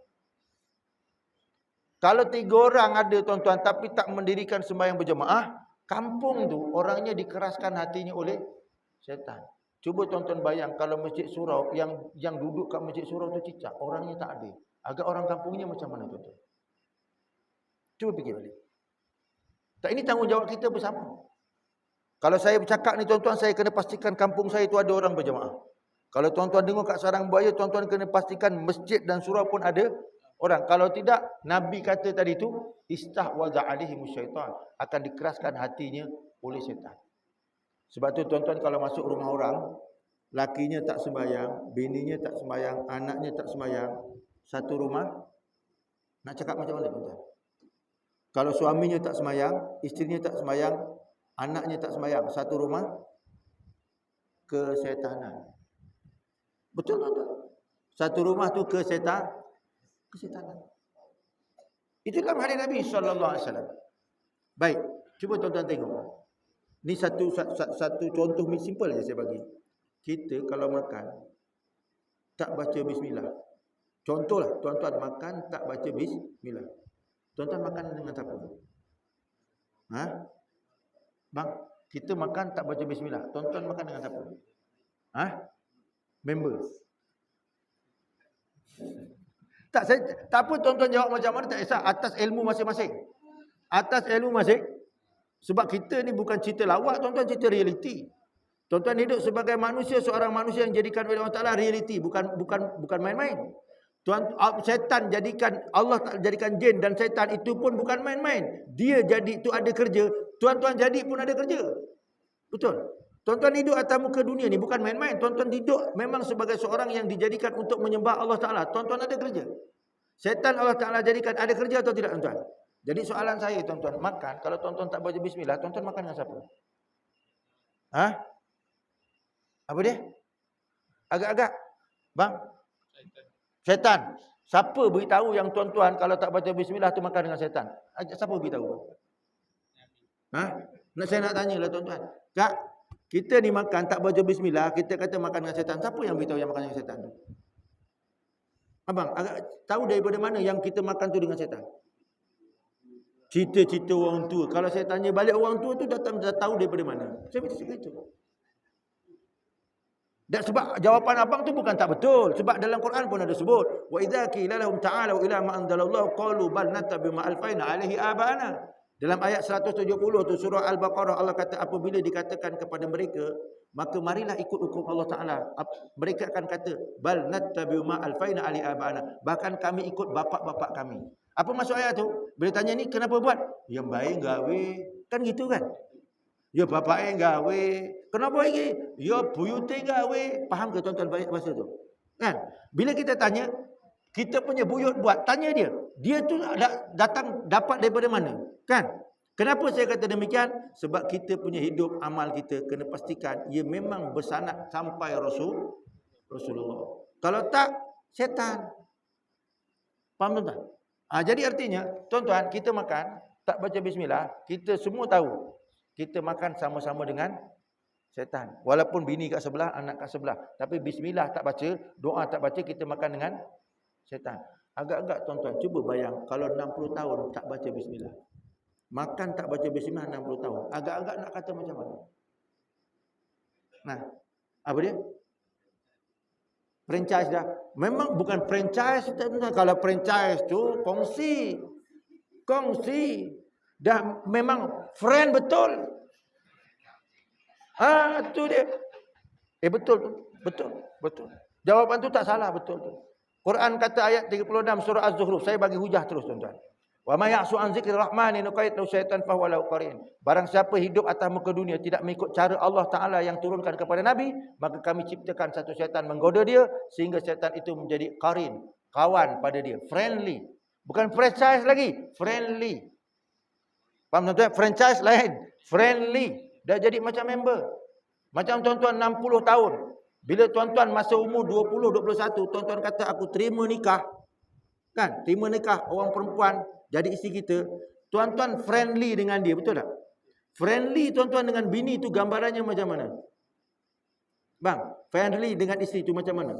Kalau 3 orang ada tuan-tuan tapi tak mendirikan sembahyang berjemaah, kampung tu orangnya dikeraskan hatinya oleh syaitan. Cuba tuan-tuan bayang kalau masjid surau yang duduk kat masjid surau tu cicak, orangnya tak ada. Agak orang kampungnya macam mana tuan-tuan? Cuba fikir balik. Tak, ini tanggungjawab kita bersama. Kalau saya bercakap ni tuan-tuan, saya kena pastikan kampung saya itu ada orang berjemaah. Kalau tuan-tuan dengar kat sarang buaya, tuan-tuan kena pastikan masjid dan surau pun ada orang. Kalau tidak, Nabi kata tadi tu istahwadha alaihimus syaitan, akan dikeraskan hatinya oleh syaitan. Sebab tu tuan-tuan kalau masuk rumah orang, lakinya tak sembahyang, bininya tak sembahyang, anaknya tak sembahyang, satu rumah, nak cakap macam mana tuan-tuan? Kalau suaminya tak sembahyang, isterinya tak sembahyang, anaknya tak sembahyang, satu rumah, kesetanan. Betul tuan-tuan. Satu rumah tu kesetanan. Itu dalam hadis Nabi sallallahu alaihi wasallam. Baik, cuba tuan-tuan tengok. Ni satu contoh simple je saya bagi. Kita kalau makan tak baca bismillah. Contohlah, tuan-tuan makan tak baca bismillah. Tuan-tuan makan dengan siapa? Ha? Bang, kita makan tak baca bismillah. Tuan-tuan makan dengan siapa? Ha? Member. Tak apa tuan-tuan jawab macam mana tak kisah, atas ilmu masing-masing. Atas ilmu masing. Sebab kita ni bukan cerita lawak, tuan-tuan, cerita realiti. Tuan-tuan hidup sebagai manusia, seorang manusia yang jadikan oleh Allah Taala realiti, bukan main-main. Syaitan jadikan, Allah tak jadikan jin dan syaitan itu pun bukan main-main. Dia jadi itu ada kerja, tuan-tuan jadi pun ada kerja. Betul. Tuan-tuan hidup atas muka dunia ni bukan main-main. Tuan-tuan hidup memang sebagai seorang yang dijadikan untuk menyembah Allah Taala. Tuan-tuan ada kerja. Syaitan Allah Taala jadikan ada kerja atau tidak, tuan-tuan? Jadi soalan saya, tuan-tuan, makan, kalau tuan-tuan tak baca bismillah, tuan-tuan makan dengan siapa? Ha? Apa dia? Agak-agak. Bang? Syaitan. Siapa beritahu yang tuan-tuan kalau tak baca bismillah tu makan dengan syaitan? Siapa beritahu? Ha? Saya nak tanyalah tuan-tuan. Kak, kita ni makan tak baca bismillah, kita kata makan dengan syaitan. Siapa yang beritahu yang makan dengan syaitan tu? Abang, agak tahu daripada mana yang kita makan tu dengan syaitan? Cerita-cerita orang tua. Kalau saya tanya balik orang tua tu dah tahu daripada mana. Saya bercakap itu. Dan sebab jawapan abang tu bukan tak betul. Sebab dalam Quran pun ada sebut. Wa idza qila lahum ta'alu ila ma anzalallahu qalu bal nattabi ma alfaina alaihi abana. Dalam ayat 170 tu surah Al-Baqarah, Allah kata apabila dikatakan kepada mereka, maka marilah ikut hukum Allah Taala. Mereka akan kata bal nattabi ma alfaina alaihi abana. Bahkan kami ikut bapa-bapa kami. Apa maksud ayat tu? Bila tanya ni kenapa buat? Yang baik gawe. Kan gitu kan? Ya bapak gawe. Kenapa lagi? Ya buyute gawe. Faham ke tuan-tuan baik bahasa tu? Kan? Bila kita tanya, kita punya buyut buat, tanya dia. Dia tu datang dapat daripada mana? Kan? Kenapa saya kata demikian? Sebab kita punya hidup, amal kita kena pastikan ia memang bersanad sampai Rasulullah. Kalau tak, syaitan. Faham tuan-tuan? Jadi artinya, tuan-tuan, kita makan, tak baca bismillah, kita semua tahu. Kita makan sama-sama dengan syaitan. Walaupun bini kat sebelah, anak kat sebelah. Tapi bismillah tak baca, doa tak baca, kita makan dengan syaitan. Agak-agak tuan-tuan, cuba bayang, kalau 60 tahun tak baca bismillah. Makan tak baca bismillah 60 tahun. Agak-agak nak kata macam mana? Nah, apa dia? Franchise dah. Memang bukan franchise. Kalau franchise tu kongsi. Dah memang friend betul. Tu dia. Betul tu. Betul. Jawapan tu tak salah, betul tu. Quran kata ayat 36 surah Az-Zukhruf. Saya bagi hujah terus tuan-tuan. Wa may ya'su an dzikri rahmani nuqayyid lahu syaitan fa huwa lahu qarin. Barang siapa hidup atas muka dunia tidak mengikut cara Allah Taala yang turunkan kepada Nabi, maka kami ciptakan satu syaitan menggoda dia sehingga syaitan itu menjadi qarin, kawan pada dia, friendly. Bukan franchise lagi, friendly. Faham tuan-tuan? Franchise lain, friendly. Dah jadi macam member. Macam tuan-tuan 60 tahun. Bila tuan-tuan masa umur 20, 21, tuan-tuan kata aku terima nikah. Kan? Terima nikah orang perempuan jadi isteri kita, tuan-tuan friendly dengan dia, betul tak? Friendly tuan-tuan dengan bini tu gambarannya macam mana? Bang, friendly dengan isteri tu macam mana?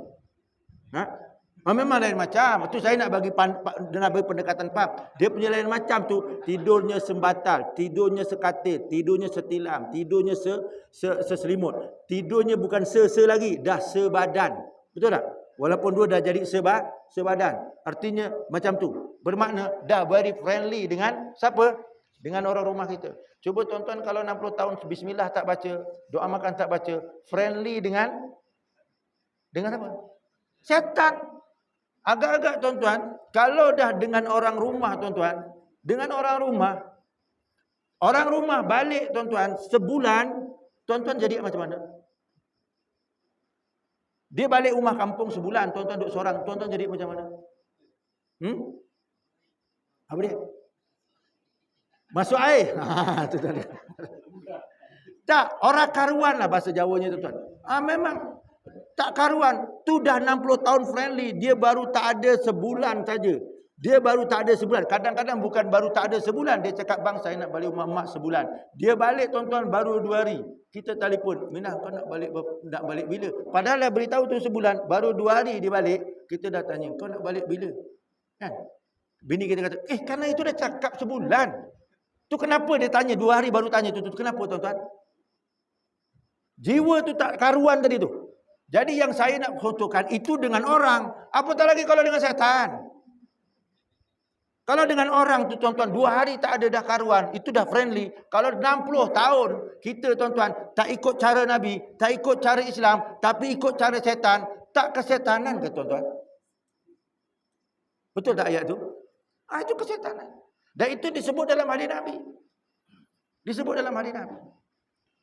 Memang lain macam. Tu saya nak bagi pendekatan pap. Dia punya lain macam tu, tidurnya sembatal, tidurnya sekatil, tidurnya setilam, tidurnya seselimut. Tidurnya bukan lagi, dah sebadan. Betul tak? Walaupun dua dah jadi sebadan. Artinya macam tu. Bermakna dah very friendly dengan siapa? Dengan orang rumah kita. Cuba tuan-tuan kalau 60 tahun bismillah tak baca, doa makan tak baca, friendly dengan apa? Syaitan. Agak-agak tuan-tuan, kalau dah dengan orang rumah tuan-tuan, dengan orang rumah balik tuan-tuan sebulan, tuan-tuan jadi macam mana? Dia balik rumah kampung sebulan, tuan-tuan duduk seorang, tuan-tuan jadi macam mana? Apa dia? Masuk air. Tuan-tuan. Tak, orang karuan lah bahasa Jawanya tuan-tuan. Memang
Tak karuan. Tu dah 60 tahun friendly. Dia baru tak ada sebulan saja. Dia baru tak ada sebulan. Kadang-kadang bukan baru tak ada sebulan. Dia cakap, bang saya nak balik rumah mak sebulan. Dia balik tuan-tuan baru 2 hari. Kita telefon, Minah kau nak balik bila? Padahal dah beritahu tu sebulan. Baru 2 hari dia balik. Kita dah tanya, kau nak balik bila? Kan? Bini kita kata, kerana itu dah cakap sebulan. Tu kenapa dia tanya 2 hari baru tanya tu? Kenapa tuan-tuan? Jiwa tu tak karuan tadi tu. Jadi yang saya nak contohkan itu dengan orang. Apatah lagi kalau dengan setan. Kalau dengan orang tu tuan-tuan 2 hari tak ada dah karuan, itu dah friendly. Kalau 60 tahun kita tuan-tuan tak ikut cara Nabi, tak ikut cara Islam, tapi ikut cara setan, tak kesetanan ke tuan-tuan? Betul tak ayat tu? Itu kesetanan. Dan itu disebut dalam hadis Nabi. Disebut dalam hadis Nabi.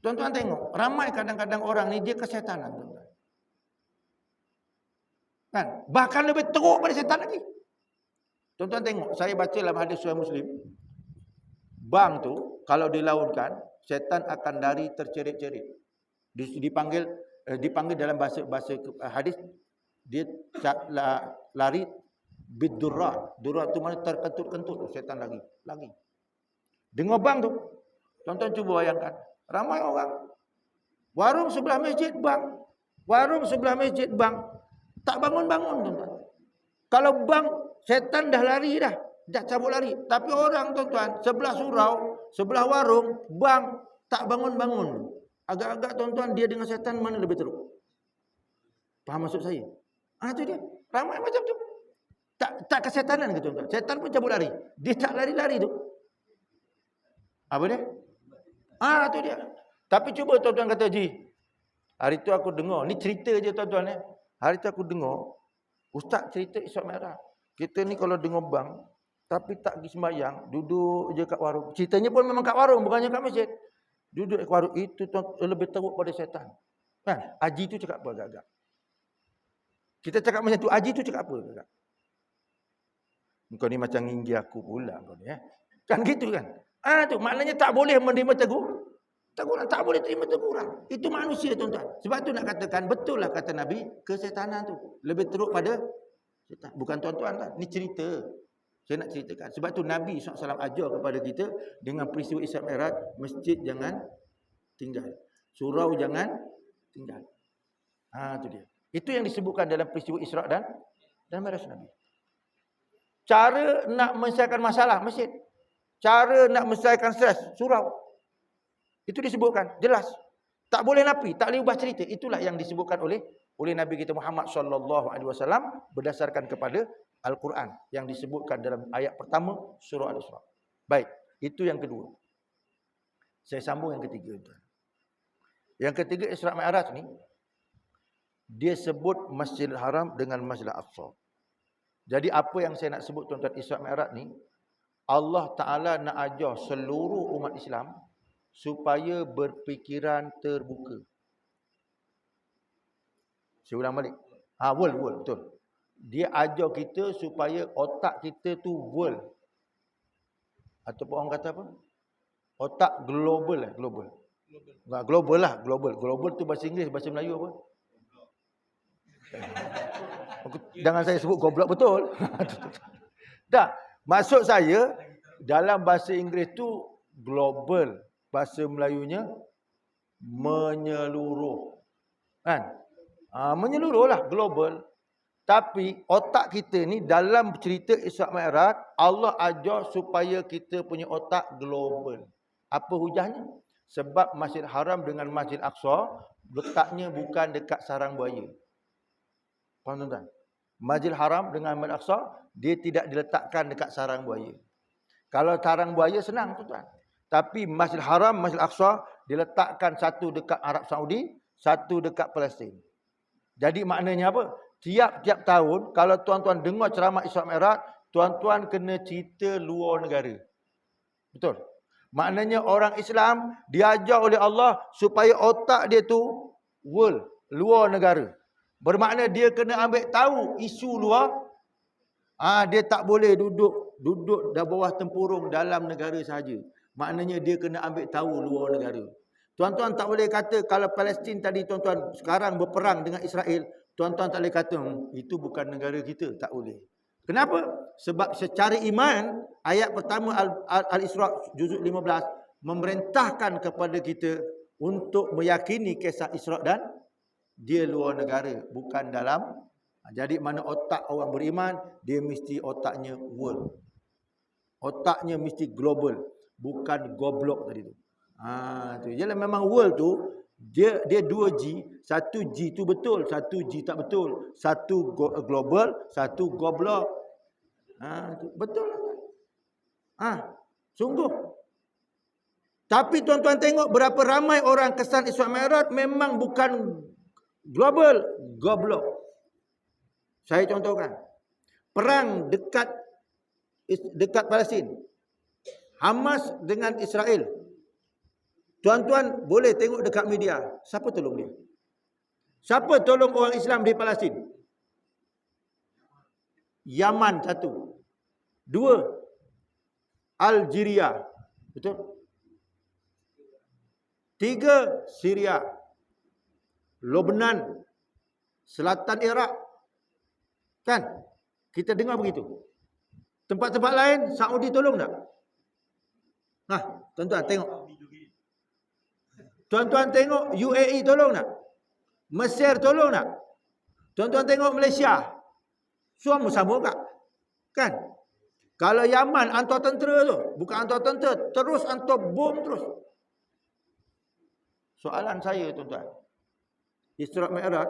Tuan-tuan tengok, ramai kadang-kadang orang ni dia kesetanan tuan-tuan. Kan? Bahkan lebih teruk pada setan lagi. Tuan-tuan tengok, saya baca dalam hadis Sahih Muslim, bang tu kalau dilaunkan, setan akan lari tercerit-cerit. Dipanggil dalam bahasa hadis, dia lari bidurrat. Durrat tu mana terkentut-kentut tu, setan lagi. Dengar bang tu, tuan-tuan cuba bayangkan, ramai orang warung sebelah masjid bang, tak bangun-bangun tuan-tuan. Kalau bang, setan dah lari dah cabut lari. Tapi orang tuan-tuan, sebelah surau, sebelah warung, bang tak bangun-bangun. Agak-agak tuan-tuan dia dengan setan mana lebih teruk? Faham maksud saya? Tu dia. Ramai macam tu. Tak kesetanan ke tuan-tuan? Setan pun cabut lari. Dia tak lari-lari tu. Apa dia? Tu dia. Tapi cuba tuan-tuan kata, Ji, hari tu aku dengar, ni cerita je tuan-tuan . Hari tu aku dengar ustaz cerita Isra Mi'raj. Kita ni kalau dengar bang, tapi tak pergi sembahyang, duduk je kat warung. Ceritanya pun memang kat warung, bukannya kat masjid. Duduk kat warung, itu lebih teruk pada setan. Kan? Haji tu cakap apa agak-agak? Kita cakap macam tu, Haji tu cakap apa agak-agak? Kau ni macam nginggi aku pula kau ni. Kan gitu kan? Tu maknanya tak boleh menerima teguran. Tak boleh terima teguran. Itu manusia tuan-tuan. Sebab tu nak katakan, betul lah kata Nabi, kesetanan tu lebih teruk pada setan. Bukan tuan-tuan kan? Ni cerita. Saya nak ceritakan. Sebab tu Nabi SAW ajar kepada kita dengan peristiwa Isra Mi'raj, masjid jangan tinggal. Surau jangan tinggal. Tu dia. Itu yang disebutkan dalam peristiwa Isra dan Mi'raj Nabi. Cara nak menyelesaikan masalah, masjid. Cara nak menyelesaikan stres, surau. Itu disebutkan. Jelas. Tak boleh napi, tak boleh ubah cerita. Itulah yang disebutkan oleh Nabi kita Muhammad SAW berdasarkan kepada Al-Quran yang disebutkan dalam ayat pertama surah Al-Isra. Baik, itu yang kedua. Saya sambung yang ketiga. Yang ketiga, Isra Mi'raj ni dia sebut Masjidil Haram dengan Masjidil Aqsa. Jadi apa yang saya nak sebut tuan-tuan, Isra Mi'raj ni Allah Ta'ala nak ajar seluruh umat Islam supaya berfikiran terbuka. Saya ulang balik. World, betul. Dia ajar kita supaya otak kita tu world. Ataupun orang kata apa? Otak global. Global lah. Global tu bahasa Inggeris, bahasa Melayu apa? Jangan saya sebut goblok betul. Tak. Maksud saya, dalam bahasa Inggeris tu global. Bahasa Melayunya menyeluruh. Kan? Menyeluruh lah, global. Tapi otak kita ni dalam cerita Isra Mi'raj, Allah ajar supaya kita punya otak global. Apa hujahnya? Sebab Masjid Haram dengan Masjid Aqsa letaknya bukan dekat sarang buaya. Faham tuan-tuan? Masjid Haram dengan Masjid Aqsa, dia tidak diletakkan dekat sarang buaya. Kalau sarang buaya senang tuan-tuan. Tapi Masjid Haram, Masjid Aqsa diletakkan satu dekat Arab Saudi, satu dekat Palestin. Jadi maknanya apa? Tiap-tiap tahun kalau tuan-tuan dengar ceramah Isra Mi'raj, tuan-tuan kena cerita luar negara. Betul? Maknanya orang Islam diajar oleh Allah supaya otak dia tu world, luar negara. Bermakna dia kena ambil tahu isu luar. Dia tak boleh duduk di bawah tempurung dalam negara sahaja. Maknanya dia kena ambil tahu luar negara. Tuan-tuan tak boleh kata kalau Palestin tadi tuan-tuan sekarang berperang dengan Israel, tuan-tuan tak boleh kata itu bukan negara kita, tak boleh. Kenapa? Sebab secara iman ayat pertama Al-Isra juzuk 15 memerintahkan kepada kita untuk meyakini kisah Isra dan dia luar negara, bukan dalam. Jadi mana otak orang beriman, dia mesti otaknya world. Otaknya mesti global, bukan goblok tadi tu. Tu. Jadi memang world tu dia 2G, satu G tu betul, satu G tak betul. Satu global, satu goblok. Tu betul. Sungguh. Tapi tuan-tuan tengok berapa ramai orang kesan Isra Mi'raj memang bukan global, goblok. Saya contohkan. Perang dekat Palestin. Hamas dengan Israel. Tuan-tuan boleh tengok dekat media. Siapa tolong dia? Siapa tolong orang Islam di Palestin? Yaman satu. 2. Algeria. Betul? 3. Syria. Lebanon. Selatan Iraq. Kan? Kita dengar begitu. Tempat-tempat lain, Saudi tolong tak? Tuan-tuan tengok. Tuan-tuan tengok UAE tolong tak? Mesir tolong tak? Tuan-tuan tengok Malaysia. Semua sama tak? Kan? Kalau Yaman hantar tentera tu, bukan hantar tentera, terus hantar bom terus. Soalan saya tuan-tuan. Isra Mi'raj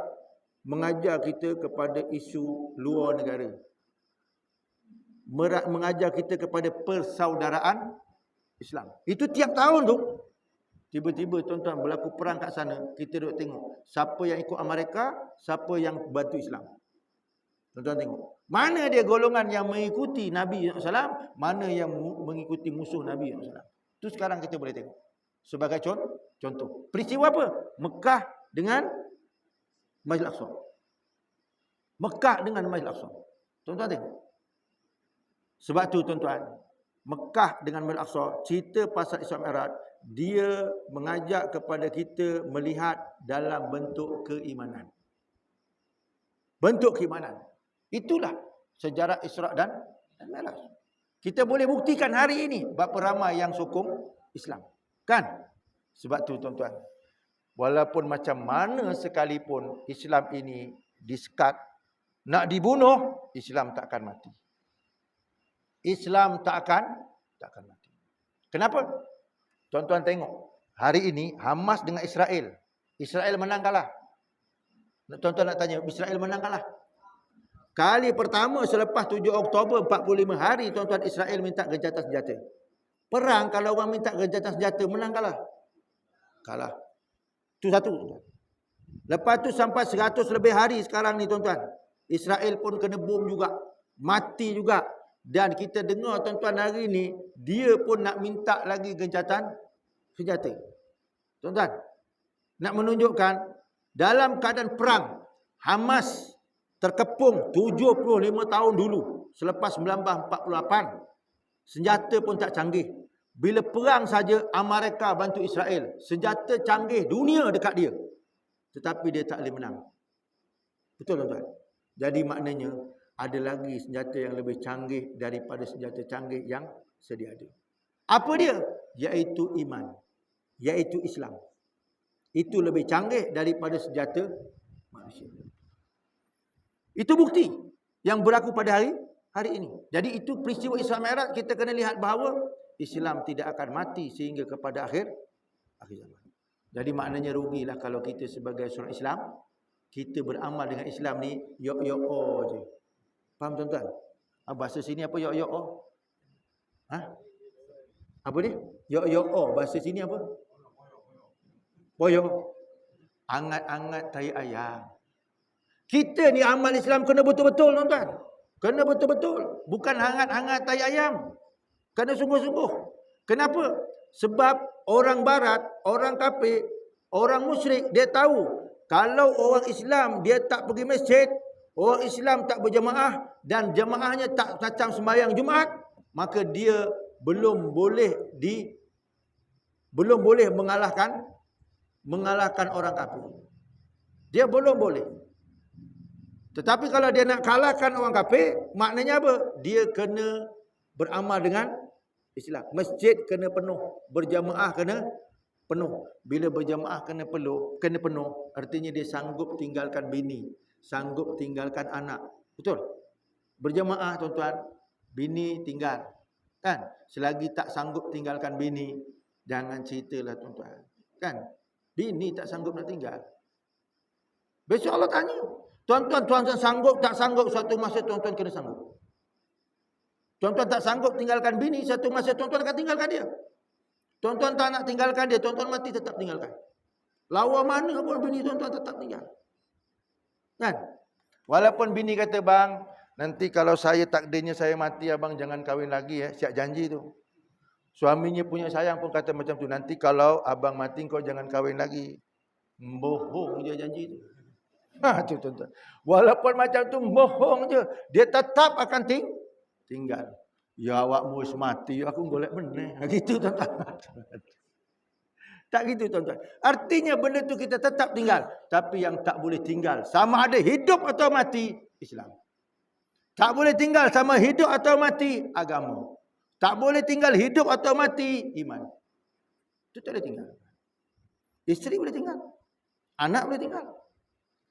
mengajar kita kepada isu luar negara. Mengajar kita kepada persaudaraan Islam. Itu tiap tahun tu. Tiba-tiba tuan-tuan berlaku perang kat sana, kita duduk tengok. Siapa yang ikut Amerika, siapa yang bantu Islam. Tuan-tuan tengok. Mana dia golongan yang mengikuti Nabi SAW, mana yang mengikuti musuh Nabi SAW. Itu sekarang kita boleh tengok. Sebagai contoh. Peristiwa apa? Mekah dengan Masjid Al-Aqsa. Mekah dengan Masjid Al-Aqsa. Tuan-tuan tengok. Sebab tu tuan-tuan, Mekah dengan Masjid Al-Aqsa, cerita pasal Isra Mi'raj, dia mengajak kepada kita melihat dalam bentuk keimanan. Bentuk keimanan. Itulah sejarah Isra dan Mi'raj. Kita boleh buktikan hari ini berapa ramai yang sokong Islam. Kan? Sebab tu tuan-tuan, walaupun macam mana sekalipun Islam ini disekat, nak dibunuh, Islam tak akan mati. Islam tak akan mati. Kenapa? Tuan-tuan tengok. Hari ini Hamas dengan Israel. Israel menang kalah. Tuan-tuan nak tanya, Israel menang kalah? Kali pertama selepas 7 Oktober 45 hari tuan-tuan Israel minta gencatan senjata. Perang kalau orang minta gencatan senjata menang kalah? Kalah. Itu satu. Lepas tu sampai 100 lebih hari sekarang ni tuan-tuan. Israel pun kena bom juga. Mati juga. Dan kita dengar tuan-tuan hari ni, dia pun nak minta lagi gencatan senjata. Tuan-tuan, nak menunjukkan dalam keadaan perang, Hamas terkepung 75 tahun dulu. Selepas 1948, senjata pun tak canggih. Bila perang saja, Amerika bantu Israel. Senjata canggih dunia dekat dia. Tetapi dia tak boleh menang. Betul tuan-tuan? Jadi maknanya, ada lagi senjata yang lebih canggih daripada senjata canggih yang sedia ada. Apa dia? Iaitu iman. Iaitu Islam. Itu lebih canggih daripada senjata manusia. Itu bukti yang berlaku pada hari ini. Jadi itu peristiwa Isra Mi'raj, kita kena lihat bahawa Islam tidak akan mati sehingga kepada akhir zaman. Jadi maknanya rugilah kalau kita sebagai seorang Islam, kita beramal dengan Islam ni yok-yok je. Faham tuan-tuan? Bahasa sini apa yok-yok? Apa dia? Yok-yok. Bahasa sini apa? Boyo. Angat-angat tai ayam. Kita ni amal Islam kena betul-betul tuan-tuan. Kena betul-betul. Bukan hangat-hangat tai ayam. Kena sungguh-sungguh. Kenapa? Sebab orang barat, orang kafir, orang musyrik, dia tahu kalau orang Islam dia tak pergi masjid, orang Islam tak berjemaah dan jemaahnya tak macam sembahyang Jumaat, maka dia belum boleh mengalahkan mengalahkan orang kafir. Dia belum boleh. Tetapi kalau dia nak kalahkan orang kafir, maknanya apa? Dia kena beramal dengan Islam. Masjid kena penuh, berjamaah kena penuh. Bila berjamaah kena penuh, artinya dia sanggup tinggalkan bini, sanggup tinggalkan anak. Betul? Berjamaah tuan-tuan, bini tinggal. Kan? Selagi tak sanggup tinggalkan bini, jangan ceritalah tuan-tuan. Kan? Bini tak sanggup nak tinggal. Besok Allah tanya, tuan-tuan sanggup tak sanggup, suatu masa tuan-tuan kena sanggup. Tuan-tuan tak sanggup tinggalkan bini, satu masa tuan-tuan akan tinggalkan dia. Tuan-tuan tak nak tinggalkan dia, tuan-tuan mati tetap tinggalkan. Lawa mana pun bini tuan-tuan tetap tinggal. Kan? Walaupun bini kata, bang, nanti kalau saya takdirnya saya mati, abang jangan kahwin lagi ya. Siap janji tu. Suaminya punya sayang pun kata macam tu. Nanti kalau abang mati kau jangan kahwin lagi. Bohong je janji tu. Tu tuan-tuan. Walaupun macam tu bohong je, dia tetap akan tinggal. Ya awakmu wis mati, aku golek meneh. Gitu tuan-tuan. Tak gitu tuan-tuan. Artinya benda tu kita tetap tinggal, tapi yang tak boleh tinggal sama ada hidup atau mati Islam. Tak boleh tinggal sama hidup atau mati agama. Tak boleh tinggal hidup atau mati iman. Itu tak boleh tinggal. Isteri boleh tinggal. Anak boleh tinggal.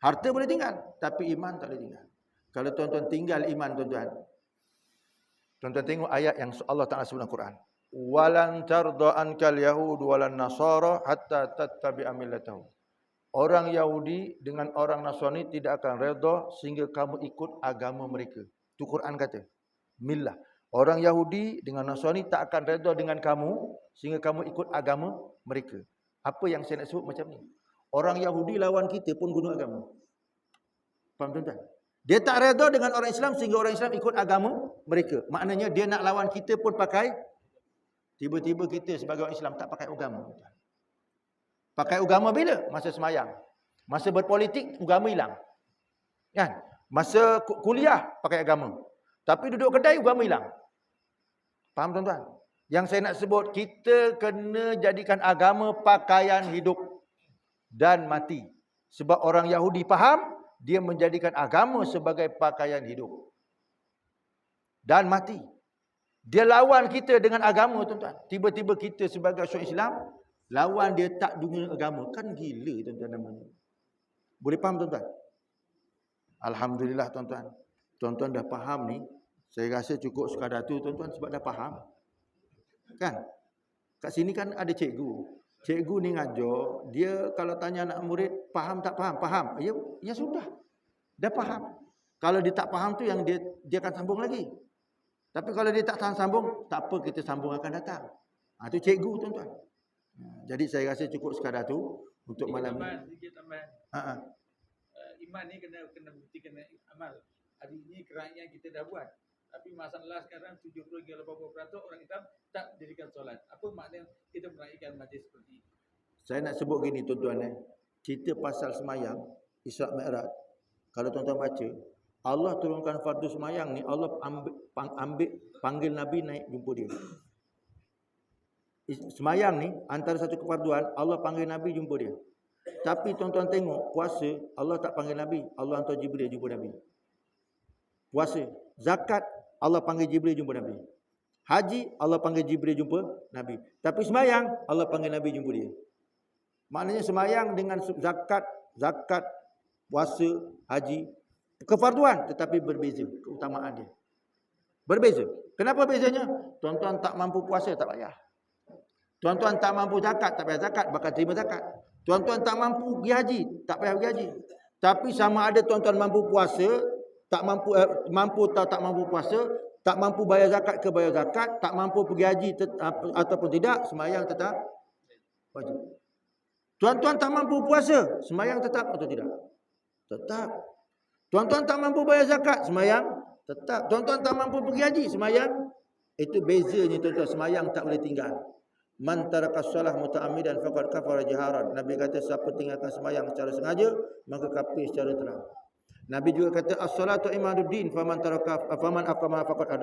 Harta boleh tinggal, tapi iman tak boleh tinggal. Kalau tuan-tuan tinggal iman tuan-tuan, tuan-tuan tengok ayat yang Allah Taala sebut dalam Quran. Walan tarda ankal yahud walan nasara hatta tattabi'a millatahum. Orang Yahudi dengan orang Nasrani tidak akan redha sehingga kamu ikut agama mereka. Itu Quran kata. Millah. Orang Yahudi dengan Nasrani tak akan redha dengan kamu sehingga kamu ikut agama mereka. Apa yang saya nak sebut macam ni? Orang Yahudi lawan kita pun guna agama. Faham tuan-tuan? Dia tak redha dengan orang Islam sehingga orang Islam ikut agama mereka. Maknanya dia nak lawan kita pun pakai. Tiba-tiba kita sebagai orang Islam tak pakai agama. Pakai agama bila? Masa semayang. Masa berpolitik, agama hilang. Kan? Masa kuliah, pakai agama. Tapi duduk kedai, agama hilang. Faham tuan-tuan? Yang saya nak sebut, kita kena jadikan agama pakaian hidup dan mati. Sebab orang Yahudi faham, dia menjadikan agama sebagai pakaian hidup dan mati. Dia lawan kita dengan agama tuan-tuan. Tiba-tiba kita sebagai orang Islam lawan dia tak dunia agama. Kan gila tuan-tuan namanya. Boleh faham tuan-tuan? Alhamdulillah tuan-tuan. Tuan-tuan dah faham ni. Saya rasa cukup sekadar tu tuan-tuan sebab dah faham. Kan? Kat sini kan ada cikgu. Cikgu ni ngajar, dia kalau tanya anak murid, faham tak faham? Faham. Ya sudah. Dah faham. Kalau dia tak faham tu yang dia akan sambung lagi. Tapi kalau dia tak sambung, tak apa, kita sambung akan datang. Itu cikgu tuan-tuan. Jadi saya rasa cukup sekadar tu untuk malam ni.
Sedikit tambahan. Iman ni kena bukti, kena amal. Hari ini kerana kita dah buat. Tapi masalah sekarang 70-80% orang Islam tak dirikan solat. Apa makna kita meraihkan majlis seperti ini?
Saya nak sebut gini tuan-tuan. Cerita pasal semayang, Isra Mi'raj. Kalau tuan-tuan baca, Allah turunkan fardu semayang ni, Allah panggil Nabi naik jumpa dia. Semayang ni, antara satu kefarduan, Allah panggil Nabi jumpa dia. Tapi tuan-tuan tengok, puasa, Allah tak panggil Nabi. Allah hantar Jibril jumpa Nabi. Puasa, zakat, Allah panggil Jibril jumpa Nabi. Haji, Allah panggil Jibril jumpa Nabi. Tapi semayang, Allah panggil Nabi jumpa dia. Maknanya semayang dengan zakat, puasa, haji, kefarduan, tetapi berbeza keutamaan dia. Berbeza. Kenapa bezanya? Tuan-tuan tak mampu puasa, tak payah. Tuan-tuan tak mampu zakat, tak payah zakat, bakal terima zakat. Tuan-tuan tak mampu pergi haji, tak payah pergi haji. Tapi sama ada tuan-tuan mampu puasa, tak mampu puasa, tak mampu bayar zakat ke bayar zakat, tak mampu pergi haji ataupun tidak, sembahyang tetap wajib. Tuan-tuan tak mampu puasa, sembahyang tetap atau tidak? Tetap. Tuan-tuan tak mampu bayar zakat, sembahyang tetap. Tuan-tuan tak mampu pergi haji, sembahyang. Itu bezanya tuan-tuan, sembahyang tak boleh tinggal. Man taraka shalah muta'ammidan faqad kafara jaharan. Nabi kata siapa tinggalkan sembahyang secara sengaja, maka kafir secara terang. Nabi juga kata as-salatu imaduddin faman aqama faqad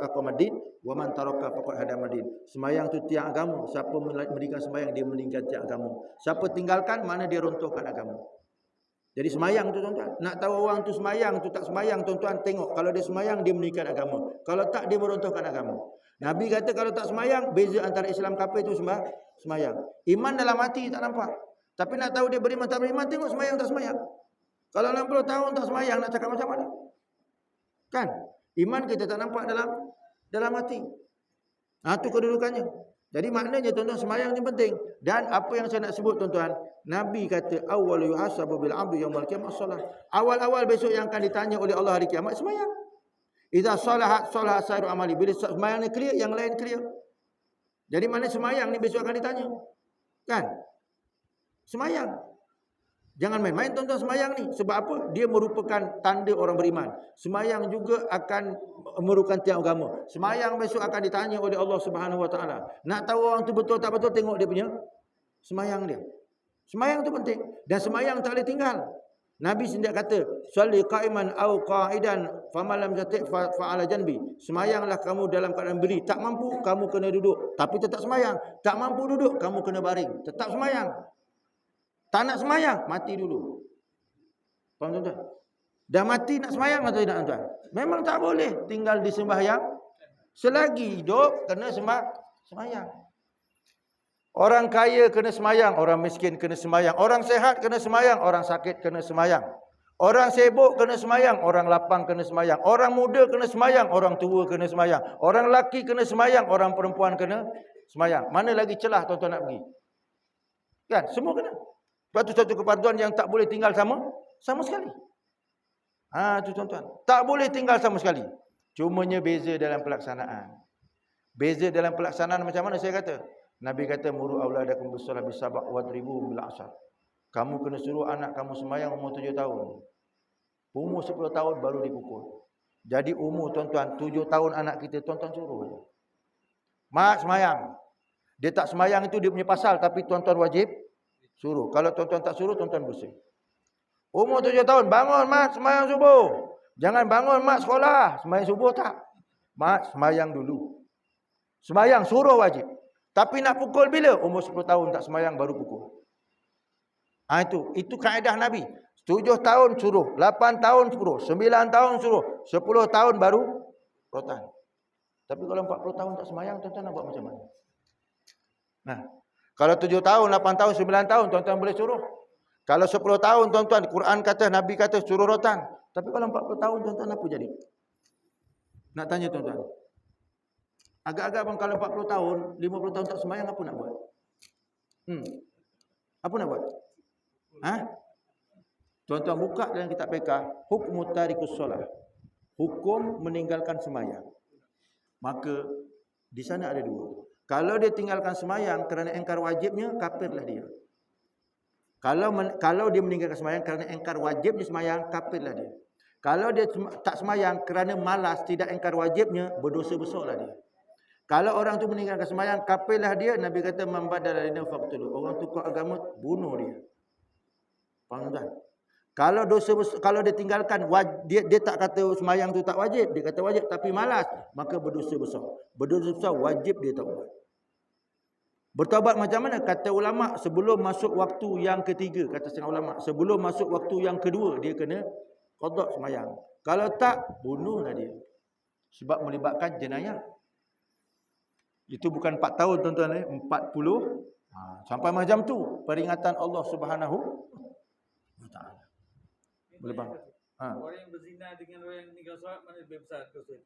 aqamaddin wa man taraka faqad hadamaddin. Sembahyang tu tiang agama. Siapa mendirikan sembahyang dia mendirikan tiang agama. Siapa tinggalkan mana dia runtuhkan agama. Jadi sembahyang tu tuan-tuan. Nak tahu orang tu sembahyang tu tak sembahyang tuan-tuan, tengok kalau dia sembahyang dia mendirikan agama. Kalau tak dia meruntuhkan agama. Nabi kata kalau tak sembahyang beza antara Islam kafir tu sembahyang. Iman dalam hati tak nampak. Tapi nak tahu dia beriman tak beriman tengok sembahyang tak sembahyang. Kalau 60 tahun tak sembahyang nak cakap macam mana? Kan? Iman kita tak nampak dalam hati. Itu kedudukannya. Jadi maknanya tuan-tuan sembahyang ni penting. Dan apa yang saya nak sebut tuan-tuan, Nabi kata awwal yuhasabu bil 'abdi yaumil qiyamah salat. Awal-awal besok yang akan ditanya oleh Allah hari kiamat sembahyang. Idza salahat sairu amali. Bila sembahyang ni clear, yang lain clear. Jadi mana sembahyang ni besok akan ditanya. Kan? Sembahyang. Jangan main-main tuan-tuan sembahyang ni. Sebab apa? Dia merupakan tanda orang beriman. Sembahyang juga akan merupakan tiang agama. Sembahyang besok akan ditanya oleh Allah Subhanahu Wa Taala. Nak tahu orang tu betul tak betul, tengok dia punya sembahyang dia. Sembahyang tu penting. Dan sembahyang tak boleh tinggal. Nabi sendiri kata, "Shalli qa'iman aw qa'idan, faman lam yastati' fa 'ala janbi." Sembahyanglah kamu dalam keadaan berdiri. Tak mampu, kamu kena duduk. Tapi tetap sembahyang. Tak mampu duduk, kamu kena baring. Tetap sembahyang. Tak nak sembahyang, mati dulu. Faham tuan-tuan? Dah mati nak sembahyang atau tidak tuan-tuan? Memang tak boleh tinggal di sembahyang. Selagi hidup kena sembahyang. Orang kaya kena sembahyang, orang miskin kena sembahyang, orang sehat kena sembahyang, orang sakit kena sembahyang. Orang sibuk kena sembahyang, orang lapang kena sembahyang, orang muda kena sembahyang, orang tua kena sembahyang, orang lelaki kena sembahyang, orang perempuan kena sembahyang. Mana lagi celah tuan-tuan nak pergi? Kan? Semua kena. Sebab itu satu kepaduan yang tak boleh tinggal sama sekali. Itu tuan-tuan. Tak boleh tinggal sama sekali. Cumanya beza dalam pelaksanaan. Beza dalam pelaksanaan macam mana saya kata? Nabi kata muru auladakum bis-shalah bis-sabaq wadribu bil asar. Kamu kena suruh anak kamu sembahyang umur 7 tahun. Umur 10 tahun baru dipukul. Jadi umur tuan-tuan 7 tahun anak kita tuan-tuan suruh. Mak sembahyang. Dia tak sembahyang itu dia punya pasal, tapi tuan-tuan wajib suruh. Kalau tuan-tuan tak suruh, tuan-tuan bersih. Umur 7 tahun, bangun mak sembahyang subuh. Jangan bangun mak sekolah, sembahyang subuh tak. Mak sembahyang dulu. Sembahyang suruh wajib. Tapi nak pukul bila? Umur 10 tahun tak sembahyang baru pukul. Itu kaedah Nabi. 7 tahun suruh, 8 tahun suruh, 9 tahun suruh, 10 tahun baru rotan. Tapi kalau 40 tahun tak sembahyang, tuan-tuan nak buat macam mana? Kalau 7 tahun, 8 tahun, 9 tahun, tuan-tuan boleh suruh. Kalau 10 tahun, tuan-tuan, Quran kata, Nabi kata, suruh rotan. Tapi kalau 40 tahun, tuan-tuan, apa jadi? Nak tanya tuan-tuan. Agak-agak bang, kalau 40 tahun, 50 tahun tak sembahyang, apa nak buat? Apa nak buat? Tuan-tuan buka dalam kitab fiqh, hukum tarikus solah. Hukum meninggalkan sembahyang. Maka, di sana ada dua. Kalau dia tinggalkan sembahyang kerana engkar wajibnya, kafirlah dia. Kalau dia meninggalkan sembahyang kerana engkar wajibnya sembahyang, kafirlah dia. Kalau dia tak sembahyang kerana malas tidak engkar wajibnya, berdosa besarlah dia. Kalau orang tu meninggalkan sembahyang, kafirlah dia. Nabi kata man badala dina faqtulu. Orang tukar agama, bunuh dia. Faham tak? Kalau dia tinggalkan, dia tak kata sembahyang tu tak wajib, dia kata wajib tapi malas, maka berdosa besar. Berdosa besar wajib dia taubat. Bertaubat macam mana? Kata ulama, sebelum masuk waktu yang ketiga, kata setengah ulama, sebelum masuk waktu yang kedua dia kena qada sembahyang. Kalau tak, bunuhlah dia. Sebab melibatkan jenayah. Itu bukan 4 tahun tuan-tuan, 40. Sampai macam tu peringatan Allah Subhanahu wa taala. Boleh faham?
Orang yang berzina dengan orang yang meninggal solat, mana lebih besar dosa?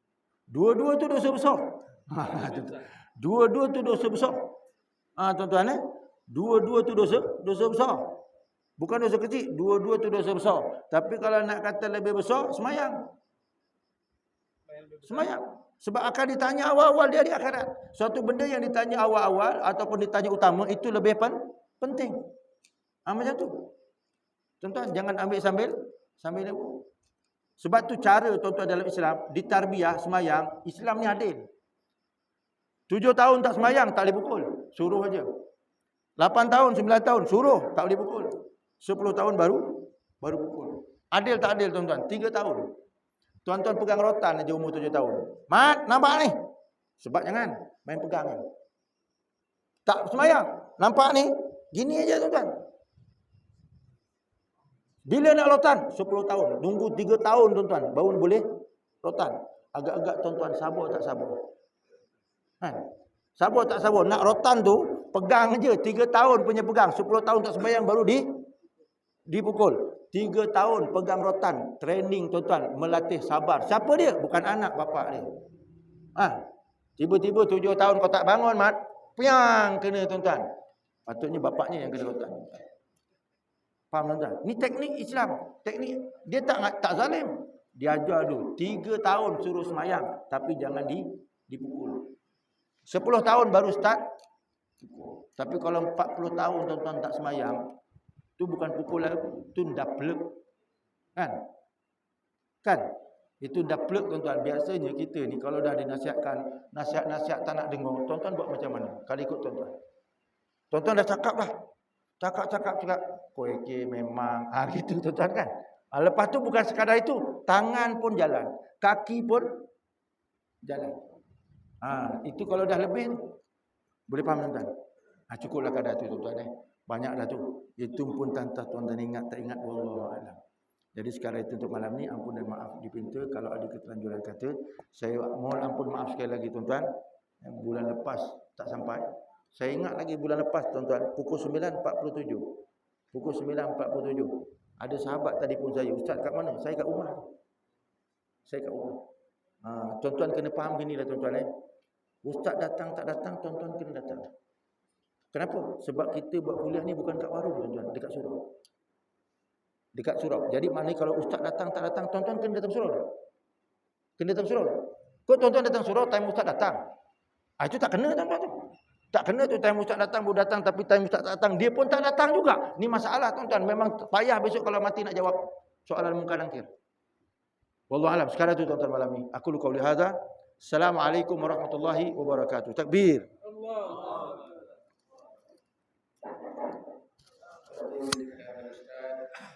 Dua-dua tu dosa besar. Dua-dua tu dosa besar. Tuan-tuan, dua-dua tu dosa besar. Bukan dosa kecil, dua-dua tu dosa besar. Tapi kalau nak kata lebih besar, sembahyang. Sembahyang. Sebab akan ditanya awal-awal dia di akhirat. Suatu benda yang ditanya awal-awal ataupun ditanya utama, itu lebih penting. Macam tu. Tuan-tuan, jangan ambil sambil lembu. Sebab tu cara tuan-tuan dalam Islam, ditarbiyah sembahyang, Islam ni adil. 7 tahun tak sembahyang, tak boleh pukul. Suruh aja. 8 tahun, 9 tahun, suruh, tak boleh pukul. 10 tahun baru pukul. Adil tak adil tuan-tuan? 3 tahun. Tuan-tuan pegang rotan aja umur 7 tahun. Mat, nampak ni? Sebab jangan main pegang ni. Tak semayang. Nampak ni? Gini aja tuan-tuan. Bila nak rotan? 10 tahun. Tunggu 3 tahun tuan-tuan. Baru boleh rotan. Agak-agak tuan-tuan sabar tak sabar? Kan? Sabar tak sabar? Nak rotan tu, pegang je. 3 tahun punya pegang. 10 tahun tak sembahyang baru dipukul. 3 tahun pegang rotan. Training tuan-tuan. Melatih sabar. Siapa dia? Bukan anak bapak dia. Tiba-tiba 7 tahun kau tak bangun, Mat. Piang kena tuan-tuan. Patutnya bapaknya yang kena rotan. Faham tuan-tuan? Ni teknik Islam. Teknik. Dia tak zalim. Dia ajar dulu. 3 tahun suruh semayang. Tapi jangan dipukul. 10 tahun baru start. Tapi kalau 40 tahun tuan-tuan tak semayang, tu bukan pukul lagi, tu daplek. Kan? Itu daplek tuan-tuan. Biasanya kita ni kalau dah dinasihatkan, nasihat-nasihat tak nak dengar, tuan-tuan buat macam mana? Kalau ikut tuan-tuan. Tuan-tuan dah cakap dah. Cakap. Koeke memang. Gitu tuan-tuan kan? Lepas tu bukan sekadar itu. Tangan pun jalan. Kaki pun jalan. Itu kalau dah lebih, boleh faham tuan-tuan? Cukuplah kadar tu tuan-tuan. Banyak dah tu. Itu pun tuan-tuan ingat tak ingat. Wallahualam. Jadi sekarang itu untuk malam ni, ampun dan maaf dipinta kalau ada keterlanjuran kata. Saya mohon ampun maaf sekali lagi tuan-tuan. Bulan lepas tak sampai. Saya ingat lagi bulan lepas tuan-tuan, pukul 9.47. Pukul 9.47. Ada sahabat tadi pun saya, Ustaz kat mana? Saya kat rumah. Tuan-tuan kena faham gini lah tuan-tuan. Ustaz datang tak datang, tuan-tuan kena datang. Kenapa? Sebab kita buat kuliah ni bukan kat warung tuan-tuan, dekat surau. Dekat surau. Jadi maknanya kalau ustaz datang tak datang, tuan-tuan kena datang surau. Kena datang surau. Kau tuan-tuan datang surau, time ustaz datang. Itu tak kena tuan-tuan tu. Tak kena tu, time ustaz datang baru datang, tapi time ustaz tak datang, dia pun tak datang juga. Ni masalah tuan-tuan. Memang payah besok kalau mati nak jawab soalan munkar nakir. Wallahualam. Sekarang tu tuan-tuan malam ni. Aku qauli hadza. Assalamualaikum warahmatullahi wabarakatuh. Takbir.